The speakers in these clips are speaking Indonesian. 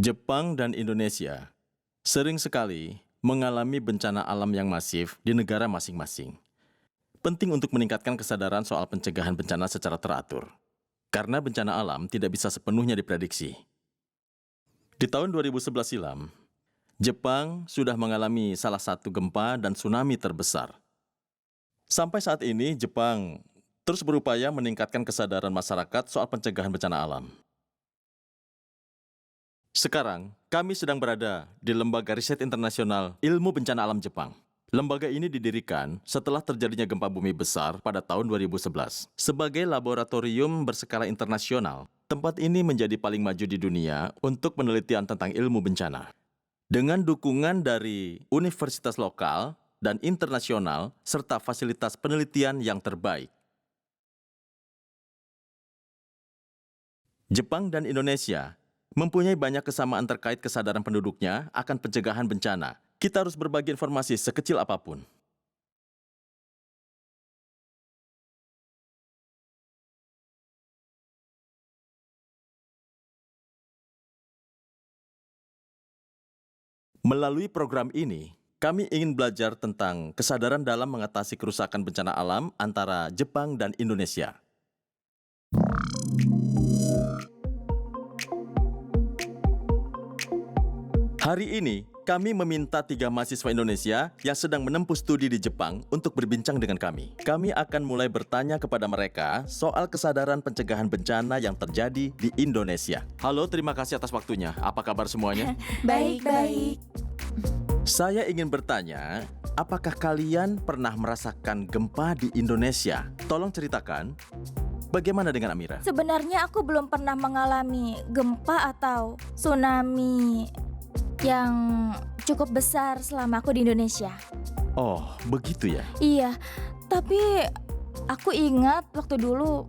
Jepang dan Indonesia sering sekali mengalami bencana alam yang masif di negara masing-masing. Penting untuk meningkatkan kesadaran soal pencegahan bencana secara teratur, karena bencana alam tidak bisa sepenuhnya diprediksi. Di tahun 2011 silam, Jepang sudah mengalami salah satu gempa dan tsunami terbesar. Sampai saat ini, Jepang terus berupaya meningkatkan kesadaran masyarakat soal pencegahan bencana alam. Sekarang, kami sedang berada di Lembaga Riset Internasional Ilmu Bencana Alam Jepang. Lembaga ini didirikan setelah terjadinya gempa bumi besar pada tahun 2011. Sebagai laboratorium berskala internasional, tempat ini menjadi paling maju di dunia untuk penelitian tentang ilmu bencana. Dengan dukungan dari universitas lokal dan internasional, serta fasilitas penelitian yang terbaik. Jepang dan Indonesia mempunyai banyak kesamaan terkait kesadaran penduduknya akan pencegahan bencana. Kita harus berbagi informasi sekecil apapun. Melalui program ini, kami ingin belajar tentang kesadaran dalam mengatasi kerusakan bencana alam antara Jepang dan Indonesia. Hari ini, kami meminta 3 mahasiswa Indonesia yang sedang menempuh studi di Jepang untuk berbincang dengan kami. Kami akan mulai bertanya kepada mereka soal kesadaran pencegahan bencana yang terjadi di Indonesia. Halo, terima kasih atas waktunya. Apa kabar semuanya? Baik. Saya ingin bertanya, apakah kalian pernah merasakan gempa di Indonesia? Tolong ceritakan. Bagaimana dengan Amira? Sebenarnya aku belum pernah mengalami gempa atau tsunami yang cukup besar selama aku di Indonesia. Oh, begitu ya? Iya, tapi aku ingat waktu dulu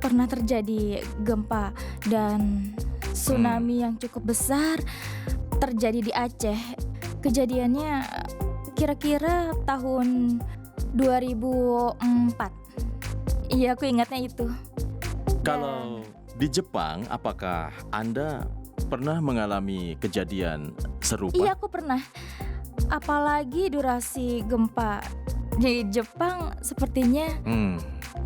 pernah terjadi gempa dan tsunami yang cukup besar terjadi di Aceh. Kejadiannya kira-kira tahun 2004. Iya, aku ingatnya itu. Kalau di Jepang, apakah Anda pernah mengalami kejadian serupa? Iya, aku pernah. Apalagi durasi gempa di Jepang sepertinya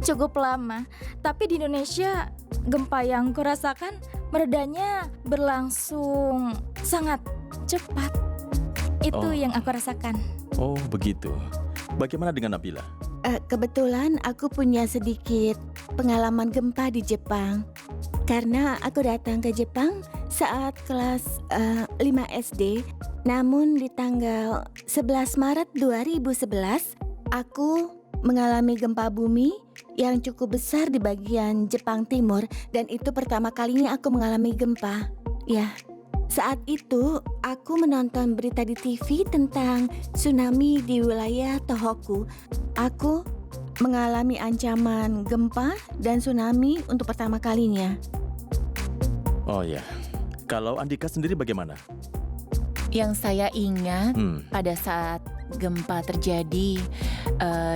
cukup lama. Tapi di Indonesia gempa yang kurasakan meredanya berlangsung sangat cepat. Itu yang aku rasakan. Oh, begitu. Bagaimana dengan Nabila? Kebetulan aku punya sedikit pengalaman gempa di Jepang. Karena aku datang ke Jepang saat kelas 5 SD. Namun di tanggal 11 Maret 2011, aku mengalami gempa bumi yang cukup besar di bagian Jepang Timur. Dan itu pertama kalinya aku mengalami gempa. Ya, saat itu aku menonton berita di TV tentang tsunami di wilayah Tohoku. Aku mengalami ancaman gempa dan tsunami untuk pertama kalinya. Oh ya, kalau Andika sendiri bagaimana? Yang saya ingat pada saat gempa terjadi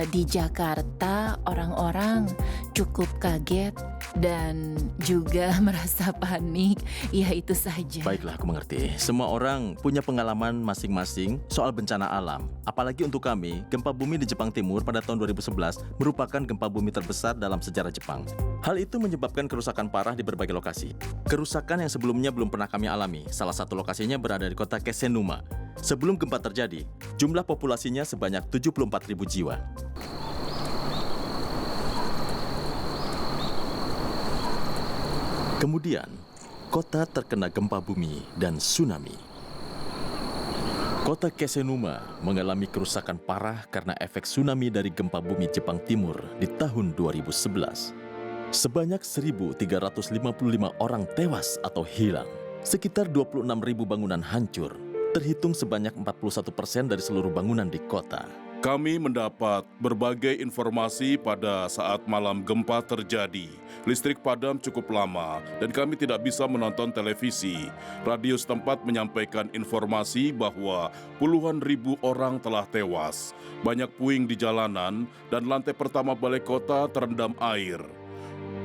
di Jakarta, orang-orang cukup kaget dan juga merasa panik. Ya, itu saja. Baiklah, aku mengerti. Semua orang punya pengalaman masing-masing soal bencana alam. Apalagi untuk kami, gempa bumi di Jepang Timur pada tahun 2011 merupakan gempa bumi terbesar dalam sejarah Jepang. Hal itu menyebabkan kerusakan parah di berbagai lokasi. Kerusakan yang sebelumnya belum pernah kami alami. Salah satu lokasinya berada di kota Kesenuma. Sebelum gempa terjadi, jumlah populasinya sebanyak 74.000 jiwa. Kemudian, kota terkena gempa bumi dan tsunami. Kota Kesenuma mengalami kerusakan parah karena efek tsunami dari gempa bumi Jepang Timur di tahun 2011. Sebanyak 1.355 orang tewas atau hilang. Sekitar 26.000 bangunan hancur. Terhitung sebanyak 41% dari seluruh bangunan di kota. Kami mendapat berbagai informasi pada saat malam gempa terjadi. Listrik padam cukup lama dan kami tidak bisa menonton televisi. Radio setempat menyampaikan informasi bahwa puluhan ribu orang telah tewas. Banyak puing di jalanan dan lantai pertama balai kota terendam air.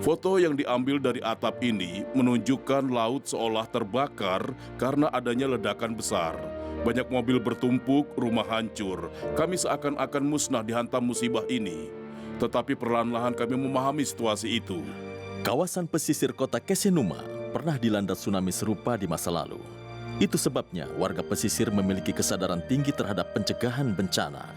Foto yang diambil dari atap ini menunjukkan laut seolah terbakar karena adanya ledakan besar. Banyak mobil bertumpuk, rumah hancur. Kami seakan-akan musnah dihantam musibah ini. Tetapi perlahan-lahan kami memahami situasi itu. Kawasan pesisir kota Kesenuma pernah dilanda tsunami serupa di masa lalu. Itu sebabnya warga pesisir memiliki kesadaran tinggi terhadap pencegahan bencana.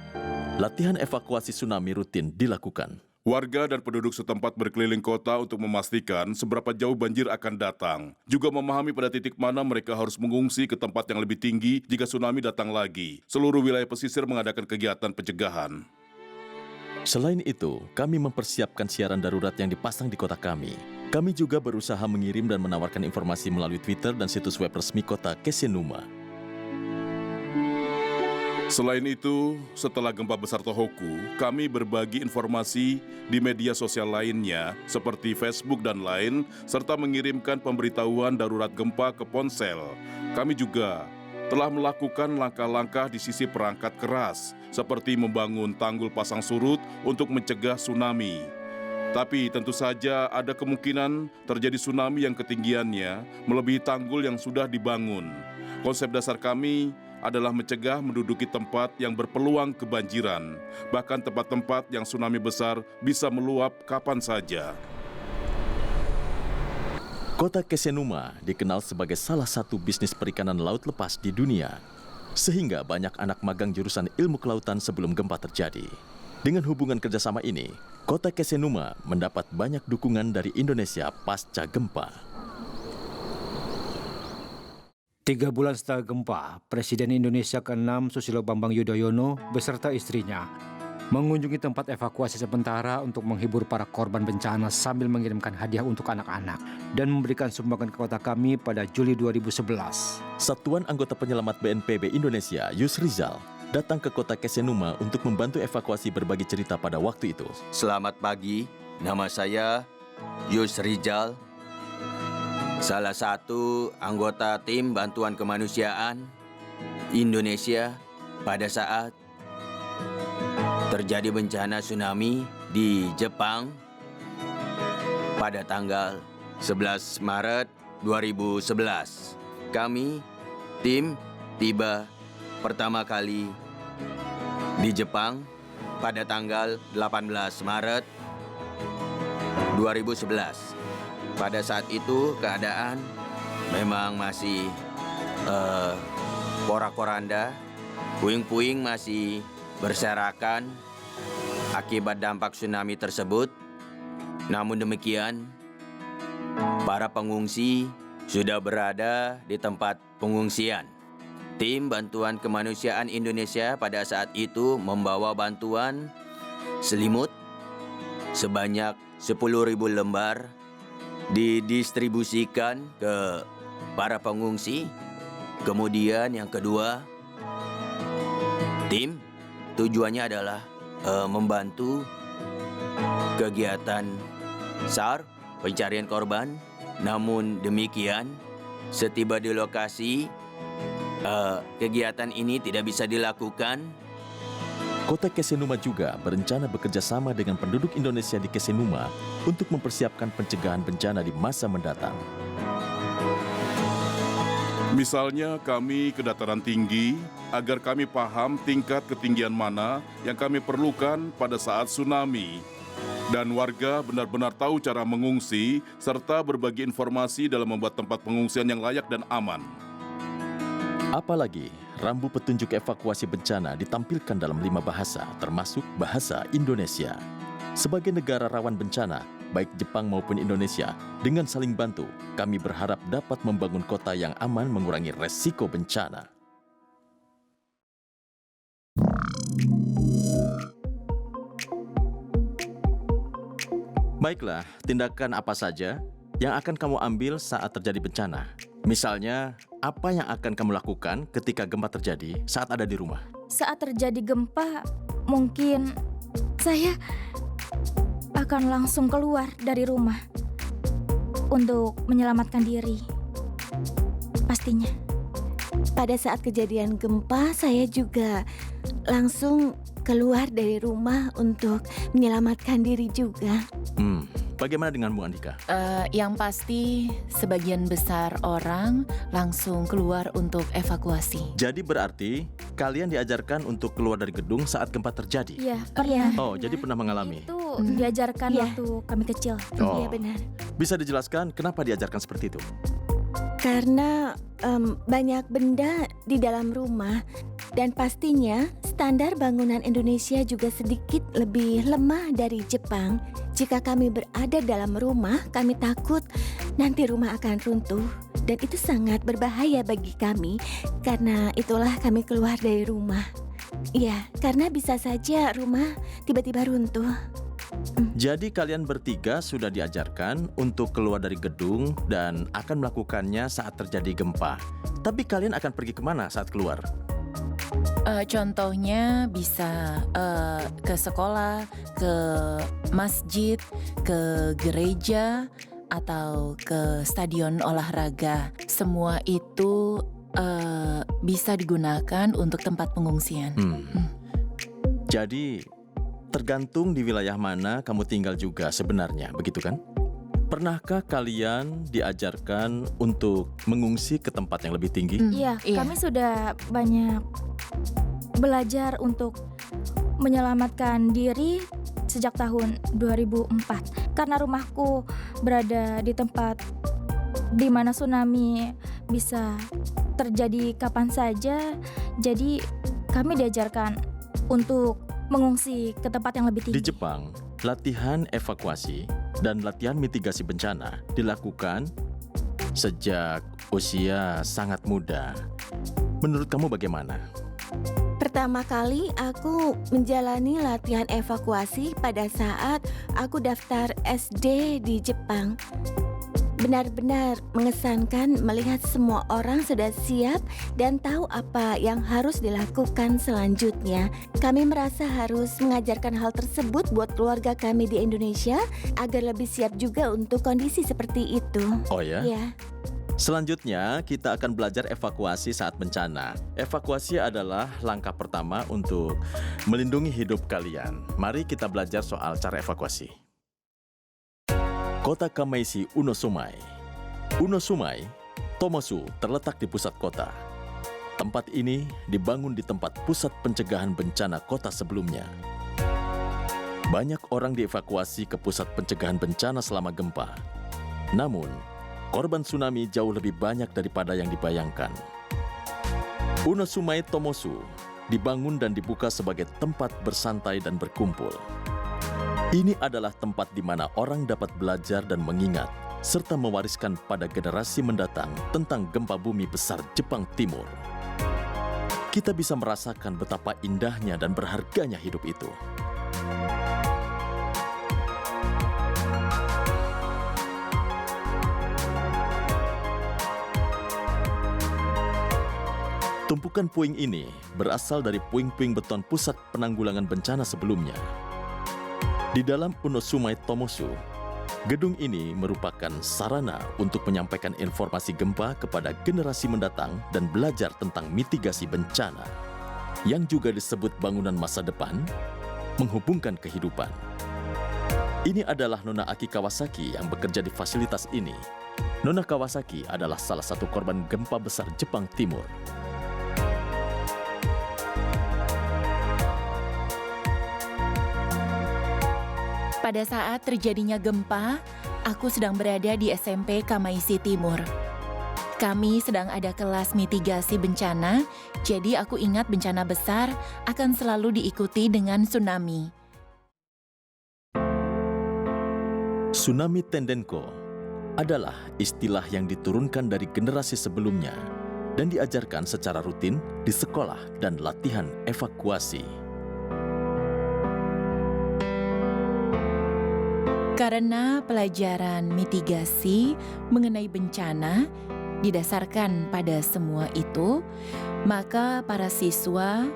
Latihan evakuasi tsunami rutin dilakukan. Warga dan penduduk setempat berkeliling kota untuk memastikan seberapa jauh banjir akan datang. Juga memahami pada titik mana mereka harus mengungsi ke tempat yang lebih tinggi jika tsunami datang lagi. Seluruh wilayah pesisir mengadakan kegiatan pencegahan. Selain itu, kami mempersiapkan siaran darurat yang dipasang di kota kami. Kami juga berusaha mengirim dan menawarkan informasi melalui Twitter dan situs web resmi kota Kesenuma. Selain itu, setelah gempa besar Tohoku, kami berbagi informasi di media sosial lainnya seperti Facebook dan lain, serta mengirimkan pemberitahuan darurat gempa ke ponsel. Kami juga telah melakukan langkah-langkah di sisi perangkat keras, seperti membangun tanggul pasang surut untuk mencegah tsunami. Tapi tentu saja ada kemungkinan terjadi tsunami yang ketinggiannya melebihi tanggul yang sudah dibangun. Konsep dasar kami adalah mencegah menduduki tempat yang berpeluang kebanjiran. Bahkan tempat-tempat yang tsunami besar bisa meluap kapan saja. Kota Kesenuma dikenal sebagai salah satu bisnis perikanan laut lepas di dunia. Sehingga banyak anak magang jurusan ilmu kelautan sebelum gempa terjadi. Dengan hubungan kerjasama ini, Kota Kesenuma mendapat banyak dukungan dari Indonesia pasca gempa. 3 bulan setelah gempa, Presiden Indonesia ke-6 Susilo Bambang Yudhoyono beserta istrinya mengunjungi tempat evakuasi sementara untuk menghibur para korban bencana sambil mengirimkan hadiah untuk anak-anak dan memberikan sumbangan ke kota kami pada Juli 2011. Satuan anggota penyelamat BNPB Indonesia, Yus Rizal, datang ke kota Kesenuma untuk membantu evakuasi berbagi cerita pada waktu itu. Selamat pagi, nama saya Yus Rizal, salah satu anggota tim bantuan kemanusiaan Indonesia pada saat terjadi bencana tsunami di Jepang pada tanggal 11 Maret 2011. Kami, tim, tiba pertama kali di Jepang pada tanggal 18 Maret 2011. Pada saat itu keadaan memang masih porak-poranda, puing-puing masih berserakan akibat dampak tsunami tersebut. Namun demikian, para pengungsi sudah berada di tempat pengungsian. Tim Bantuan Kemanusiaan Indonesia pada saat itu membawa bantuan selimut sebanyak 10.000 lembar didistribusikan ke para pengungsi. Kemudian yang kedua, tim tujuannya adalah membantu kegiatan SAR, pencarian korban. Namun demikian, setiba di lokasi, kegiatan ini tidak bisa dilakukan. Kota Kesenuma juga berencana bekerja sama dengan penduduk Indonesia di Kesenuma untuk mempersiapkan pencegahan bencana di masa mendatang. Misalnya kami ke dataran tinggi agar kami paham tingkat ketinggian mana yang kami perlukan pada saat tsunami. Dan warga benar-benar tahu cara mengungsi serta berbagi informasi dalam membuat tempat pengungsian yang layak dan aman. Apalagi, rambu petunjuk evakuasi bencana ditampilkan dalam 5 bahasa, termasuk bahasa Indonesia. Sebagai negara rawan bencana, baik Jepang maupun Indonesia, dengan saling bantu, kami berharap dapat membangun kota yang aman mengurangi resiko bencana. Baiklah, tindakan apa saja yang akan kamu ambil saat terjadi bencana? Misalnya, apa yang akan kamu lakukan ketika gempa terjadi saat ada di rumah? Saat terjadi gempa, mungkin saya akan langsung keluar dari rumah untuk menyelamatkan diri. Pastinya. Pada saat kejadian gempa, saya juga langsung keluar dari rumah untuk menyelamatkan diri juga. Bagaimana dengan Bu Andika? Yang pasti sebagian besar orang langsung keluar untuk evakuasi. Jadi berarti kalian diajarkan untuk keluar dari gedung saat gempa terjadi? Iya, pernah. Oh, jadi pernah mengalami? Itu diajarkan Iya. waktu kami kecil. Oh. Iya benar. Bisa dijelaskan kenapa diajarkan seperti itu? Karena banyak benda di dalam rumah dan pastinya standar bangunan Indonesia juga sedikit lebih lemah dari Jepang. Jika kami berada dalam rumah, kami takut nanti rumah akan runtuh dan itu sangat berbahaya bagi kami. Karena itulah kami keluar dari rumah. Iya, karena bisa saja rumah tiba-tiba runtuh. Jadi kalian bertiga sudah diajarkan untuk keluar dari gedung dan akan melakukannya saat terjadi gempa. Tapi kalian akan pergi kemana saat keluar? Contohnya bisa ke sekolah, ke masjid, ke gereja, atau ke stadion olahraga. Semua itu bisa digunakan untuk tempat pengungsian. Jadi tergantung di wilayah mana kamu tinggal juga sebenarnya, begitu kan? Pernahkah kalian diajarkan untuk mengungsi ke tempat yang lebih tinggi? Iya, kami sudah banyak belajar untuk menyelamatkan diri sejak tahun 2004. Karena rumahku berada di tempat di mana tsunami bisa terjadi kapan saja, jadi kami diajarkan untuk mengungsi ke tempat yang lebih tinggi. Di Jepang, latihan evakuasi dan latihan mitigasi bencana dilakukan sejak usia sangat muda. Menurut kamu bagaimana? Pertama kali aku menjalani latihan evakuasi pada saat aku daftar SD di Jepang. Benar-benar mengesankan melihat semua orang sudah siap dan tahu apa yang harus dilakukan selanjutnya. Kami merasa harus mengajarkan hal tersebut buat keluarga kami di Indonesia agar lebih siap juga untuk kondisi seperti itu. Oh ya? Ya. Selanjutnya, kita akan belajar evakuasi saat bencana. Evakuasi adalah langkah pertama untuk melindungi hidup kalian. Mari kita belajar soal cara evakuasi. Kota Kamaishi Unosumai. Unosumai, Tomosu terletak di pusat kota. Tempat ini dibangun di tempat pusat pencegahan bencana kota sebelumnya. Banyak orang dievakuasi ke pusat pencegahan bencana selama gempa. Namun, korban tsunami jauh lebih banyak daripada yang dibayangkan. Unosumai Tomosu dibangun dan dibuka sebagai tempat bersantai dan berkumpul. Ini adalah tempat di mana orang dapat belajar dan mengingat, serta mewariskan pada generasi mendatang tentang gempa bumi besar Jepang Timur. Kita bisa merasakan betapa indahnya dan berharganya hidup itu. Tumpukan puing ini berasal dari puing-puing beton pusat penanggulangan bencana sebelumnya. Di dalam Unosumai Tomosu, gedung ini merupakan sarana untuk menyampaikan informasi gempa kepada generasi mendatang dan belajar tentang mitigasi bencana, yang juga disebut bangunan masa depan, menghubungkan kehidupan. Ini adalah Nona Aki Kawasaki yang bekerja di fasilitas ini. Nona Kawasaki adalah salah satu korban gempa besar Jepang Timur. Pada saat terjadinya gempa, aku sedang berada di SMP Kamaishi Timur. Kami sedang ada kelas mitigasi bencana, jadi aku ingat bencana besar akan selalu diikuti dengan tsunami. Tsunami Tendenko adalah istilah yang diturunkan dari generasi sebelumnya dan diajarkan secara rutin di sekolah dan latihan evakuasi. Karena pelajaran mitigasi mengenai bencana didasarkan pada semua itu, maka para siswa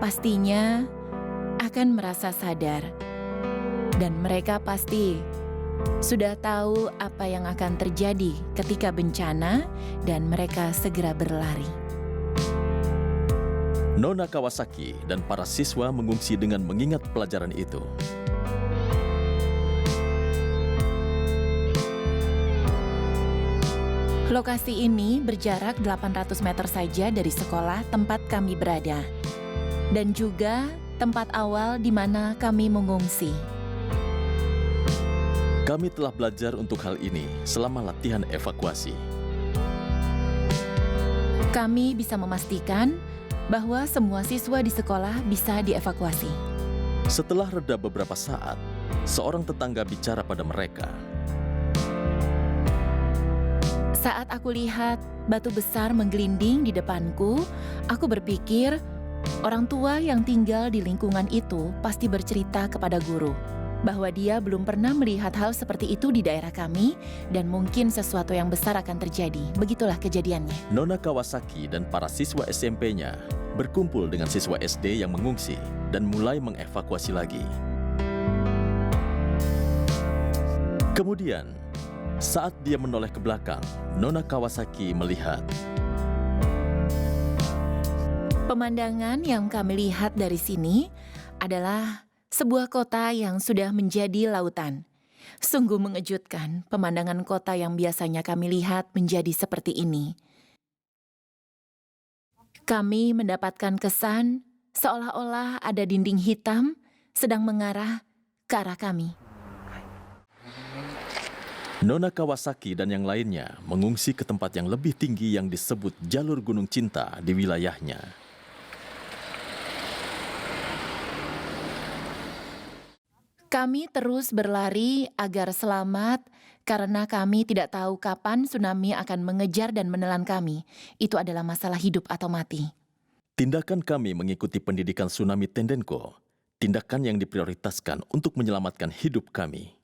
pastinya akan merasa sadar. Dan mereka pasti sudah tahu apa yang akan terjadi ketika bencana dan mereka segera berlari. Nona Kawasaki dan para siswa mengungsi dengan mengingat pelajaran itu. Lokasi ini berjarak 800 meter saja dari sekolah tempat kami berada. Dan juga tempat awal di mana kami mengungsi. Kami telah belajar untuk hal ini selama latihan evakuasi. Kami bisa memastikan bahwa semua siswa di sekolah bisa dievakuasi. Setelah reda beberapa saat, seorang tetangga bicara pada mereka. Saat aku lihat batu besar menggelinding di depanku, aku berpikir orang tua yang tinggal di lingkungan itu pasti bercerita kepada guru bahwa dia belum pernah melihat hal seperti itu di daerah kami dan mungkin sesuatu yang besar akan terjadi. Begitulah kejadiannya. Nona Kawasaki dan para siswa SMP-nya berkumpul dengan siswa SD yang mengungsi dan mulai mengevakuasi lagi. Kemudian, saat dia menoleh ke belakang, Nona Kawasaki melihat pemandangan yang kami lihat dari sini adalah sebuah kota yang sudah menjadi lautan. Sungguh mengejutkan, pemandangan kota yang biasanya kami lihat menjadi seperti ini. Kami mendapatkan kesan seolah-olah ada dinding hitam sedang mengarah ke arah kami. Nona Kawasaki dan yang lainnya mengungsi ke tempat yang lebih tinggi yang disebut Jalur Gunung Cinta di wilayahnya. Kami terus berlari agar selamat karena kami tidak tahu kapan tsunami akan mengejar dan menelan kami. Itu adalah masalah hidup atau mati. Tindakan kami mengikuti pendidikan tsunami Tendenko, tindakan yang diprioritaskan untuk menyelamatkan hidup kami.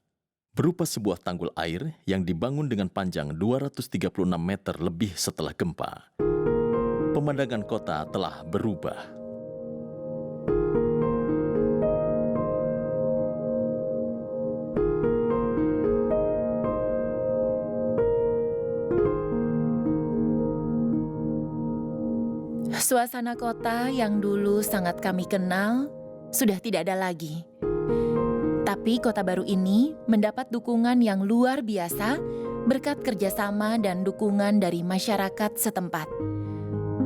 Berupa sebuah tanggul air yang dibangun dengan panjang 236 meter lebih setelah gempa. Pemandangan kota telah berubah. Suasana kota yang dulu sangat kami kenal sudah tidak ada lagi. Tapi kota baru ini mendapat dukungan yang luar biasa berkat kerjasama dan dukungan dari masyarakat setempat.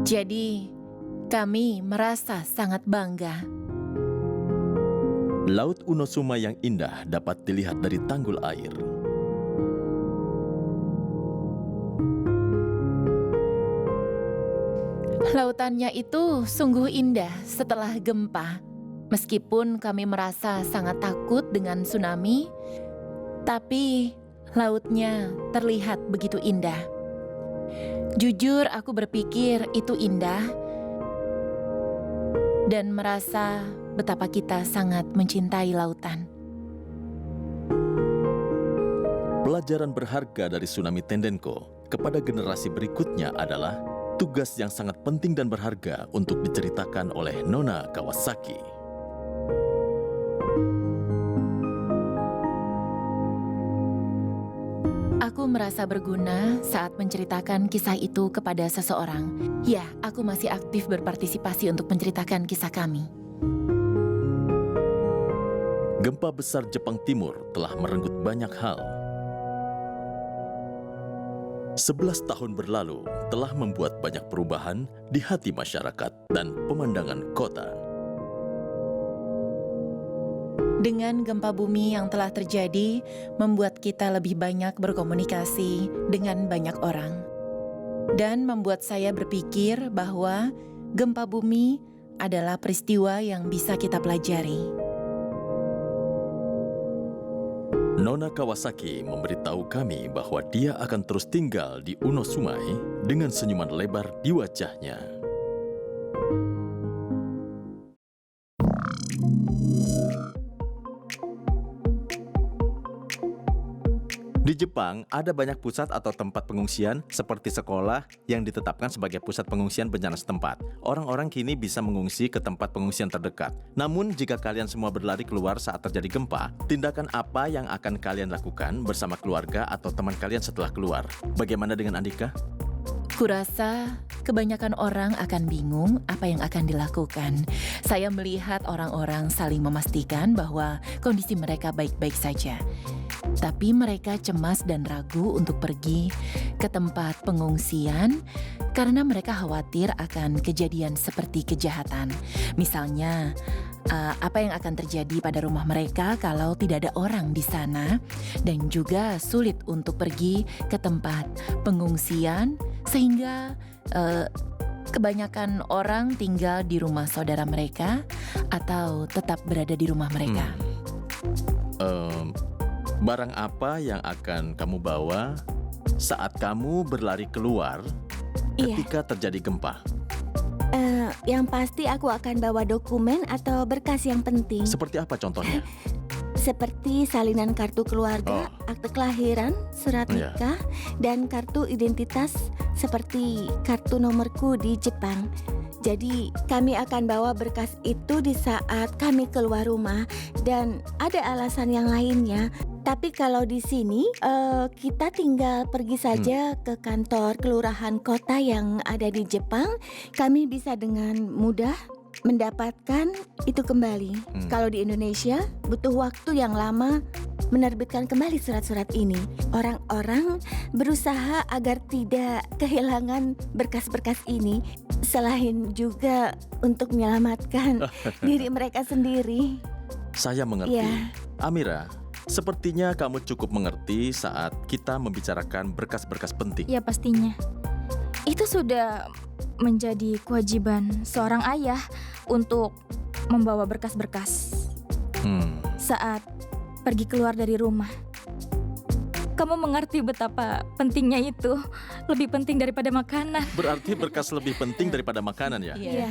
Jadi, kami merasa sangat bangga. Laut Unosuma yang indah dapat dilihat dari tanggul air. Lautannya itu sungguh indah setelah gempa. Meskipun kami merasa sangat takut dengan tsunami, tapi lautnya terlihat begitu indah. Jujur aku berpikir itu indah dan merasa betapa kita sangat mencintai lautan. Pelajaran berharga dari tsunami Tendenko kepada generasi berikutnya adalah tugas yang sangat penting dan berharga untuk diceritakan oleh Nona Kawasaki. Aku merasa berguna saat menceritakan kisah itu kepada seseorang. Ya, aku masih aktif berpartisipasi untuk menceritakan kisah kami. Gempa besar Jepang Timur telah merenggut banyak hal. 11 tahun berlalu telah membuat banyak perubahan di hati masyarakat dan pemandangan kota. Dengan gempa bumi yang telah terjadi, membuat kita lebih banyak berkomunikasi dengan banyak orang. Dan membuat saya berpikir bahwa gempa bumi adalah peristiwa yang bisa kita pelajari. Nona Kawasaki memberitahu kami bahwa dia akan terus tinggal di Unosumai dengan senyuman lebar di wajahnya. Di Jepang, ada banyak pusat atau tempat pengungsian seperti sekolah yang ditetapkan sebagai pusat pengungsian bencana setempat. Orang-orang kini bisa mengungsi ke tempat pengungsian terdekat. Namun, jika kalian semua berlari keluar saat terjadi gempa, tindakan apa yang akan kalian lakukan bersama keluarga atau teman kalian setelah keluar? Bagaimana dengan Andika? Kurasa kebanyakan orang akan bingung apa yang akan dilakukan. Saya melihat orang-orang saling memastikan bahwa kondisi mereka baik-baik saja. Tapi mereka cemas dan ragu untuk pergi ke tempat pengungsian karena mereka khawatir akan kejadian seperti kejahatan. Misalnya, apa yang akan terjadi pada rumah mereka kalau tidak ada orang di sana, dan juga sulit untuk pergi ke tempat pengungsian sehingga kebanyakan orang tinggal di rumah saudara mereka atau tetap berada di rumah mereka. Barang apa yang akan kamu bawa saat kamu berlari keluar ketika terjadi gempa? Yang pasti aku akan bawa dokumen atau berkas yang penting. Seperti apa contohnya? Seperti salinan kartu keluarga, akte kelahiran, surat nikah, dan kartu identitas seperti kartu nomorku di Jepang. Jadi kami akan bawa berkas itu di saat kami keluar rumah, dan ada alasan yang lainnya. Tapi kalau di sini kita tinggal pergi saja ke kantor kelurahan kota yang ada di Jepang, kami bisa dengan mudah mendapatkan itu kembali. Kalau di Indonesia butuh waktu yang lama menerbitkan kembali surat-surat ini. Orang-orang berusaha agar tidak kehilangan berkas-berkas ini, selain juga untuk menyelamatkan diri mereka sendiri. Saya mengerti. Ya. Amira, sepertinya kamu cukup mengerti saat kita membicarakan berkas-berkas penting. Ya pastinya. Itu sudah menjadi kewajiban seorang ayah untuk membawa berkas-berkas saat pergi keluar dari rumah. Kamu mengerti betapa pentingnya itu, lebih penting daripada makanan. Berarti berkas lebih penting daripada makanan ya? Iya.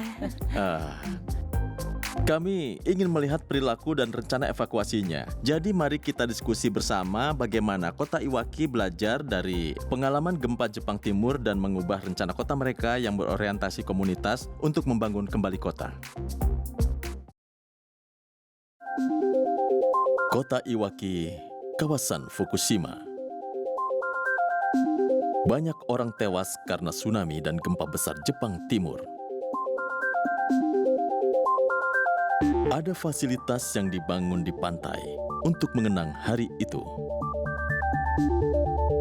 Kami ingin melihat perilaku dan rencana evakuasinya. Jadi mari kita diskusi bersama bagaimana kota Iwaki belajar dari pengalaman gempa Jepang Timur dan mengubah rencana kota mereka yang berorientasi komunitas untuk membangun kembali kota. Kota Iwaki, kawasan Fukushima. Banyak orang tewas karena tsunami dan gempa besar Jepang Timur. Ada fasilitas yang dibangun di pantai untuk mengenang hari itu.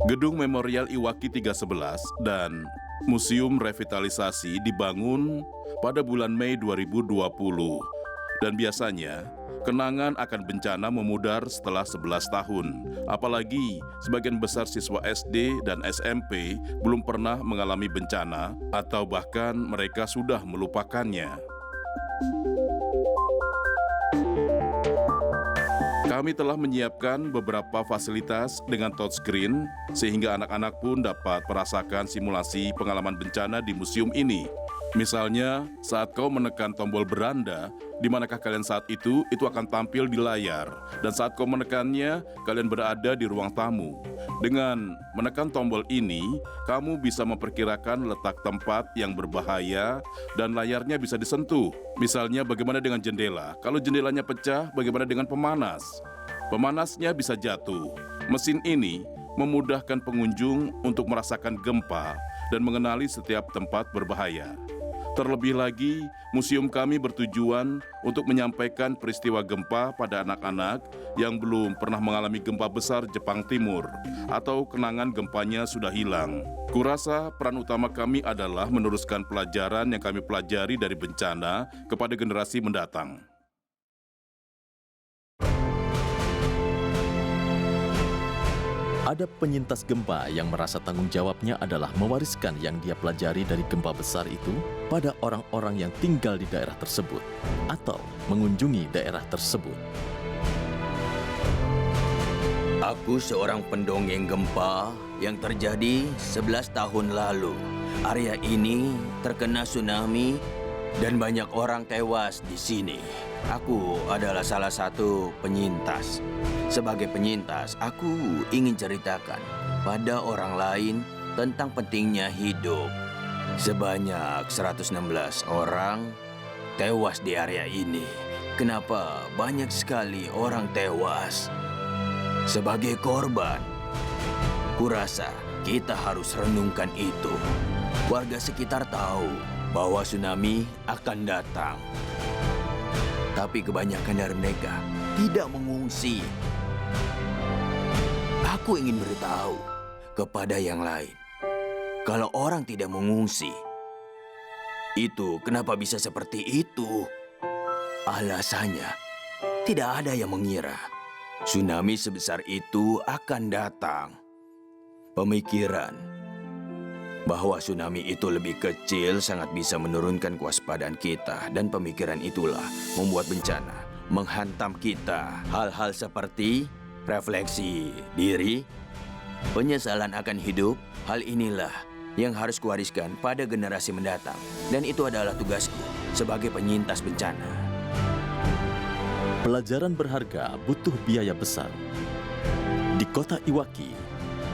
Gedung Memorial Iwaki 311 dan Museum Revitalisasi dibangun pada bulan Mei 2020. Dan biasanya, kenangan akan bencana memudar setelah 11 tahun. Apalagi sebagian besar siswa SD dan SMP belum pernah mengalami bencana atau bahkan mereka sudah melupakannya. Kami telah menyiapkan beberapa fasilitas dengan touchscreen sehingga anak-anak pun dapat merasakan simulasi pengalaman bencana di museum ini. Misalnya, saat kau menekan tombol beranda, di manakah kalian saat itu akan tampil di layar. Dan saat kau menekannya, kalian berada di ruang tamu. Dengan menekan tombol ini, kamu bisa memperkirakan letak tempat yang berbahaya dan layarnya bisa disentuh. Misalnya bagaimana dengan jendela? Kalau jendelanya pecah, bagaimana dengan pemanas? Pemanasnya bisa jatuh. Mesin ini memudahkan pengunjung untuk merasakan gempa dan mengenali setiap tempat berbahaya. Terlebih lagi, museum kami bertujuan untuk menyampaikan peristiwa gempa pada anak-anak yang belum pernah mengalami gempa besar Jepang Timur atau kenangan gempanya sudah hilang. Kurasa peran utama kami adalah meneruskan pelajaran yang kami pelajari dari bencana kepada generasi mendatang. Ada penyintas gempa yang merasa tanggung jawabnya adalah mewariskan yang dia pelajari dari gempa besar itu pada orang-orang yang tinggal di daerah tersebut atau mengunjungi daerah tersebut. Aku seorang pendongeng gempa yang terjadi 11 tahun lalu. Area ini terkena tsunami dan banyak orang tewas di sini. Aku adalah salah satu penyintas. Sebagai penyintas, aku ingin ceritakan pada orang lain tentang pentingnya hidup. Sebanyak 116 orang tewas di area ini. Kenapa banyak sekali orang tewas? Sebagai korban, kurasa kita harus renungkan itu. Warga sekitar tahu bahwa tsunami akan datang. Tapi kebanyakan dari mereka tidak mengungsi. Aku ingin beritahu kepada yang lain, kalau orang tidak mengungsi, itu kenapa bisa seperti itu? Alasannya, tidak ada yang mengira tsunami sebesar itu akan datang. Pemikiran bahwa tsunami itu lebih kecil sangat bisa menurunkan kewaspadaan kita, dan pemikiran itulah membuat bencana menghantam kita. Hal-hal seperti refleksi diri, penyesalan akan hidup, hal inilah yang harus kuwariskan pada generasi mendatang, dan itu adalah tugasku sebagai penyintas bencana. Pelajaran berharga butuh biaya besar. Di kota Iwaki,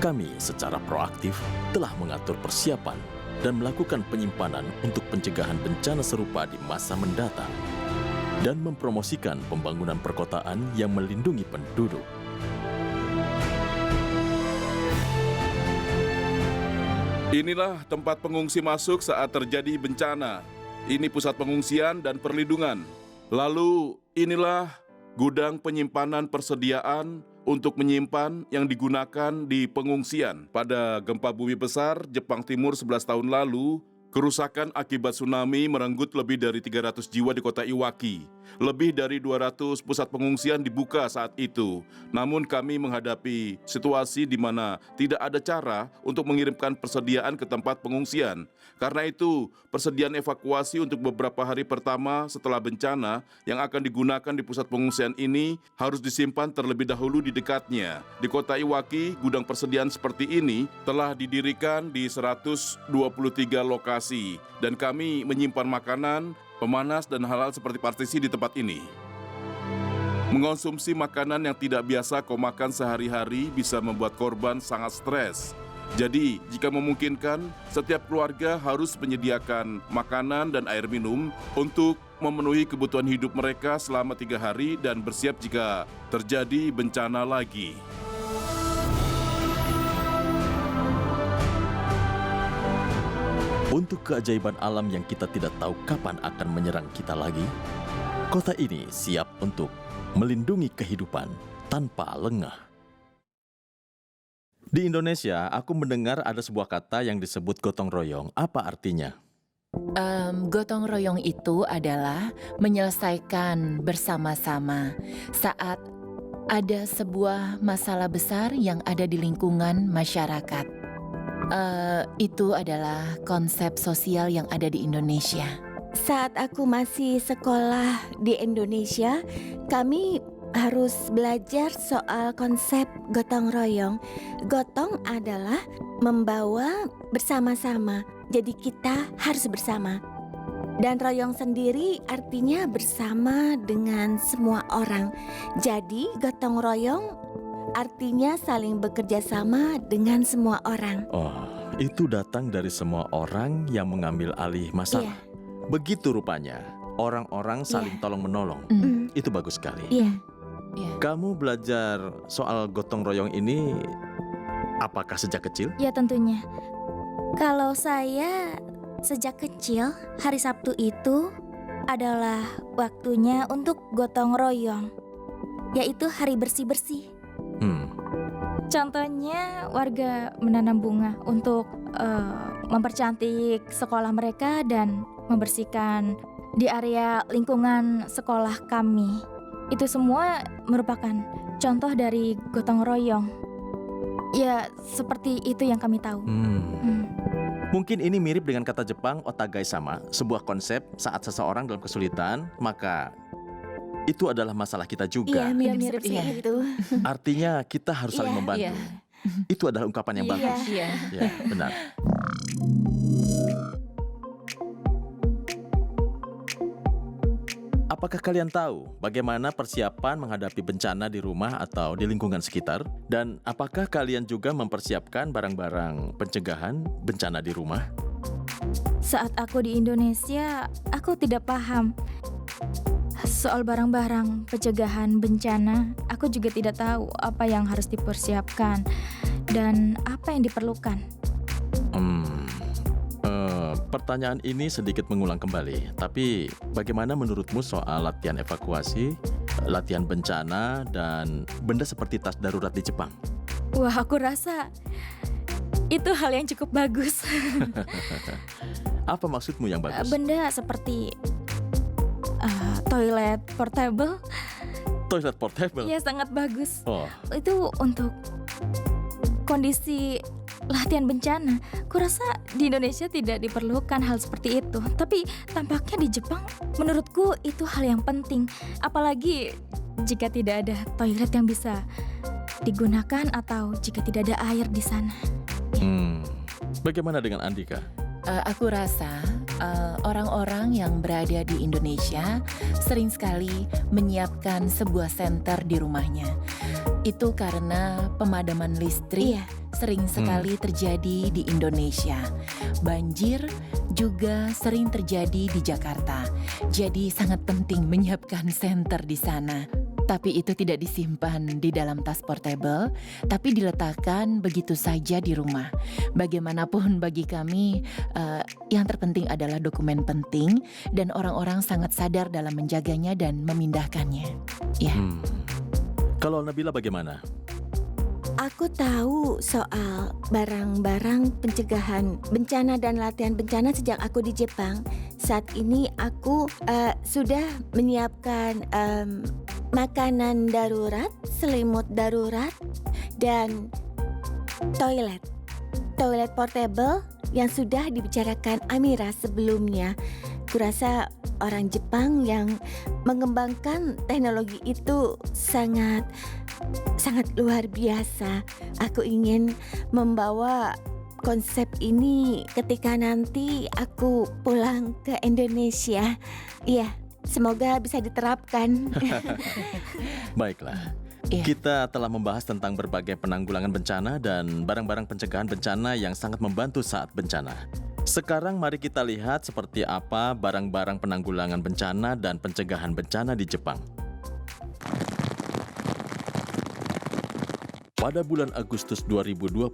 kami secara proaktif telah mengatur persiapan dan melakukan penyimpanan untuk pencegahan bencana serupa di masa mendatang dan mempromosikan pembangunan perkotaan yang melindungi penduduk. Inilah tempat pengungsi masuk saat terjadi bencana. Ini pusat pengungsian dan perlindungan. Lalu inilah gudang penyimpanan persediaan untuk menyimpan yang digunakan di pengungsian. Pada gempa bumi besar Jepang Timur 11 tahun lalu, kerusakan akibat tsunami merenggut lebih dari 300 jiwa di kota Iwaki. Lebih dari 200 pusat pengungsian dibuka saat itu. Namun kami menghadapi situasi di mana tidak ada cara untuk mengirimkan persediaan ke tempat pengungsian. Karena itu, persediaan evakuasi untuk beberapa hari pertama setelah bencana yang akan digunakan di pusat pengungsian ini harus disimpan terlebih dahulu di dekatnya. Di kota Iwaki, gudang persediaan seperti ini telah didirikan di 123 lokasi, dan kami menyimpan makanan, pemanas, dan hal-hal seperti partisi di tempat ini. Mengonsumsi makanan yang tidak biasa kau makan sehari-hari bisa membuat korban sangat stres. Jadi, jika memungkinkan, setiap keluarga harus menyediakan makanan dan air minum untuk memenuhi kebutuhan hidup mereka selama 3 hari dan bersiap jika terjadi bencana lagi. Untuk keajaiban alam yang kita tidak tahu kapan akan menyerang kita lagi, kota ini siap untuk melindungi kehidupan tanpa lengah. Di Indonesia, aku mendengar ada sebuah kata yang disebut gotong royong. Apa artinya? Gotong royong itu adalah menyelesaikan bersama-sama saat ada sebuah masalah besar yang ada di lingkungan masyarakat. Itu adalah konsep sosial yang ada di Indonesia. Saat aku masih sekolah di Indonesia, kami harus belajar soal konsep gotong royong. Gotong adalah membawa bersama-sama, jadi kita harus bersama. Dan royong sendiri artinya bersama dengan semua orang. Jadi gotong royong artinya saling bekerja sama dengan semua orang. Oh, itu datang dari semua orang yang mengambil alih masalah. Begitu rupanya, orang-orang saling tolong-menolong. Itu bagus sekali. Iya. Kamu belajar soal gotong royong ini apakah sejak kecil? Ya tentunya. Kalau saya sejak kecil, hari Sabtu itu adalah waktunya untuk gotong royong, yaitu hari bersih-bersih. Contohnya warga menanam bunga untuk mempercantik sekolah mereka dan membersihkan di area lingkungan sekolah kami. Itu semua merupakan contoh dari gotong royong. Ya, seperti itu yang kami tahu. Mungkin ini mirip dengan kata Jepang otagai sama, sebuah konsep saat seseorang dalam kesulitan, maka itu adalah masalah kita juga. Iya, mirip seperti itu. Artinya kita harus saling membantu. Itu adalah ungkapan yang bagus. Ya, benar. Apakah kalian tahu bagaimana persiapan menghadapi bencana di rumah atau di lingkungan sekitar? Dan apakah kalian juga mempersiapkan barang-barang pencegahan bencana di rumah? Saat aku di Indonesia, aku tidak paham soal barang-barang pencegahan bencana. Aku juga tidak tahu apa yang harus dipersiapkan. dan apa yang diperlukan? Pertanyaan ini sedikit mengulang kembali, tapi bagaimana menurutmu soal latihan evakuasi, latihan bencana, dan benda seperti tas darurat di Jepang? Wah, aku rasa itu hal yang cukup bagus. Apa maksudmu yang bagus? Benda seperti toilet portable, Toilet portable? ya sangat bagus. Oh, Itu untuk kondisi latihan bencana. Kurasa di Indonesia tidak diperlukan hal seperti itu. Tapi tampaknya di Jepang menurutku itu hal yang penting. Apalagi jika tidak ada toilet yang bisa digunakan atau jika tidak ada air di sana. Bagaimana dengan Andika? Aku rasa orang-orang yang berada di Indonesia sering sekali menyiapkan sebuah senter di rumahnya. Itu karena pemadaman listrik Iya. sering sekali terjadi di Indonesia. Banjir juga sering terjadi di Jakarta. Jadi sangat penting menyiapkan senter di sana. Tapi itu tidak disimpan di dalam tas portable, tapi diletakkan begitu saja di rumah. Bagaimanapun bagi kami, yang terpenting adalah dokumen penting dan orang-orang sangat sadar dalam menjaganya dan memindahkannya. Ya. Kalau Nabila bagaimana? Aku tahu soal barang-barang pencegahan bencana dan latihan bencana sejak aku di Jepang. Saat ini aku sudah menyiapkan makanan darurat, selimut darurat, dan toilet. Toilet portable yang sudah dibicarakan Amira sebelumnya. Kurasa orang Jepang yang mengembangkan teknologi itu sangat luar biasa. Aku ingin membawa konsep ini ketika nanti aku pulang ke Indonesia. Iya, semoga bisa diterapkan. Baiklah. Iya. Kita telah membahas tentang berbagai penanggulangan bencana dan barang-barang pencegahan bencana yang sangat membantu saat bencana. Sekarang mari kita lihat seperti apa barang-barang penanggulangan bencana dan pencegahan bencana di Jepang. Pada bulan Agustus 2022,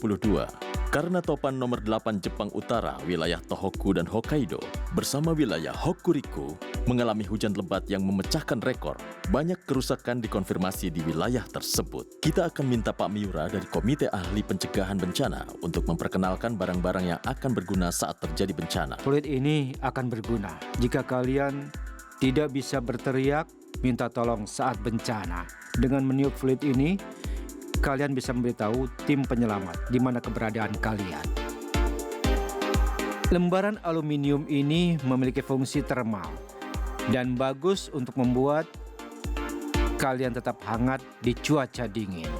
karena topan nomor 8 Jepang Utara, wilayah Tohoku dan Hokkaido, bersama wilayah Hokuriku, mengalami hujan lebat yang memecahkan rekor. Banyak kerusakan dikonfirmasi di wilayah tersebut. Kita akan minta Pak Miura dari Komite Ahli Pencegahan Bencana untuk memperkenalkan barang-barang yang akan berguna saat terjadi bencana. Fluid ini akan berguna jika kalian tidak bisa berteriak minta tolong saat bencana. Dengan meniup fluid ini, kalian bisa memberitahu tim penyelamat di mana keberadaan kalian. Lembaran aluminium ini memiliki fungsi termal dan bagus untuk membuat kalian tetap hangat di cuaca dingin.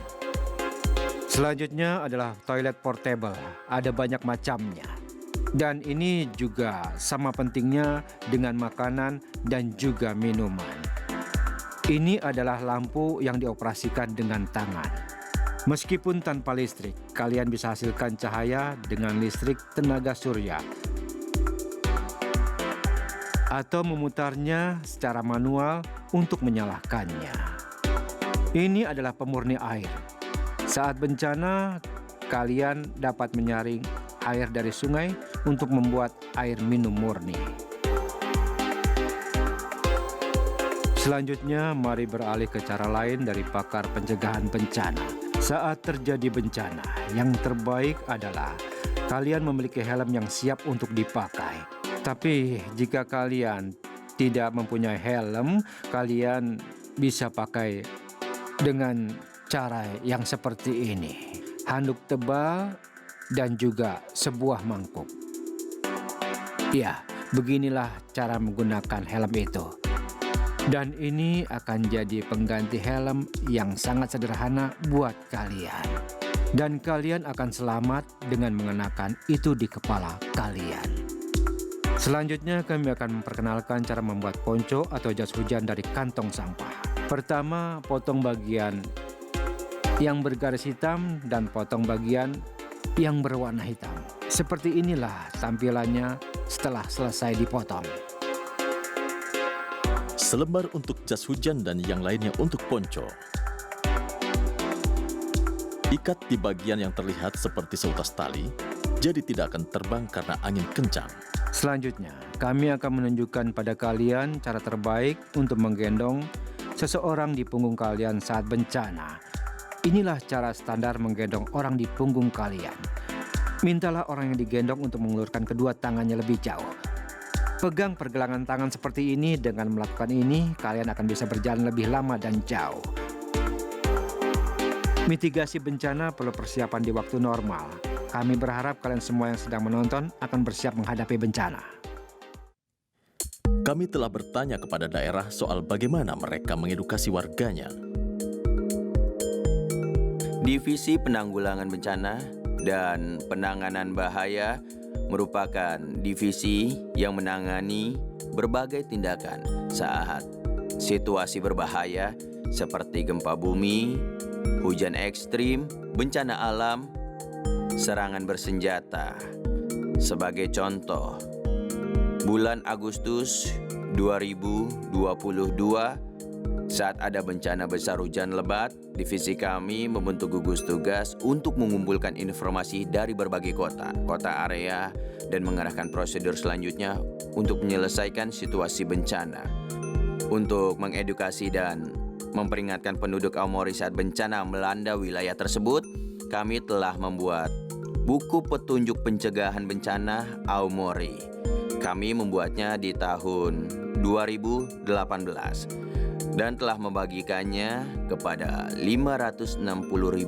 Selanjutnya adalah toilet portable. Ada banyak macamnya. Dan ini juga sama pentingnya dengan makanan dan juga minuman. Ini adalah lampu yang dioperasikan dengan tangan. Meskipun tanpa listrik, kalian bisa hasilkan cahaya dengan listrik tenaga surya atau memutarnya secara manual untuk menyalakannya. Ini adalah pemurni air. Saat bencana, kalian dapat menyaring air dari sungai untuk membuat air minum murni. Selanjutnya, mari beralih ke cara lain dari pakar pencegahan bencana. Saat terjadi bencana, yang terbaik adalah kalian memiliki helm yang siap untuk dipakai. Tapi jika kalian tidak mempunyai helm, kalian bisa pakai dengan cara yang seperti ini. Handuk tebal dan juga sebuah mangkuk. Ya, beginilah cara menggunakan helm itu. Dan ini akan jadi pengganti helm yang sangat sederhana buat kalian. Dan kalian akan selamat dengan mengenakan itu di kepala kalian. Selanjutnya kami akan memperkenalkan cara membuat ponco atau jas hujan dari kantong sampah. Pertama, potong bagian yang bergaris hitam dan potong bagian yang berwarna hitam. Seperti inilah tampilannya setelah selesai dipotong. Selembar untuk jas hujan dan yang lainnya untuk ponco. Ikat di bagian yang terlihat seperti seutas tali, jadi tidak akan terbang karena angin kencang. Selanjutnya, kami akan menunjukkan pada kalian cara terbaik untuk menggendong seseorang di punggung kalian saat bencana. Inilah cara standar menggendong orang di punggung kalian. Mintalah orang yang digendong untuk mengulurkan kedua tangannya lebih jauh. Pegang pergelangan tangan seperti ini. Dengan melakukan ini, kalian akan bisa berjalan lebih lama dan jauh. Mitigasi bencana perlu persiapan di waktu normal. Kami berharap kalian semua yang sedang menonton akan bersiap menghadapi bencana. Kami telah bertanya kepada daerah soal bagaimana mereka mengedukasi warganya. Divisi Penanggulangan Bencana dan Penanganan Bahaya merupakan divisi yang menangani berbagai tindakan saat situasi berbahaya seperti gempa bumi, hujan ekstrim, bencana alam, serangan bersenjata. Sebagai contoh, bulan Agustus 2022, saat ada bencana besar hujan lebat, divisi kami membentuk gugus tugas untuk mengumpulkan informasi dari berbagai kota area, dan mengarahkan prosedur selanjutnya untuk menyelesaikan situasi bencana. Untuk mengedukasi dan memperingatkan penduduk Aomori saat bencana melanda wilayah tersebut, kami telah membuat buku petunjuk pencegahan bencana Aomori. Kami membuatnya di tahun 2018 dan telah membagikannya kepada 560.000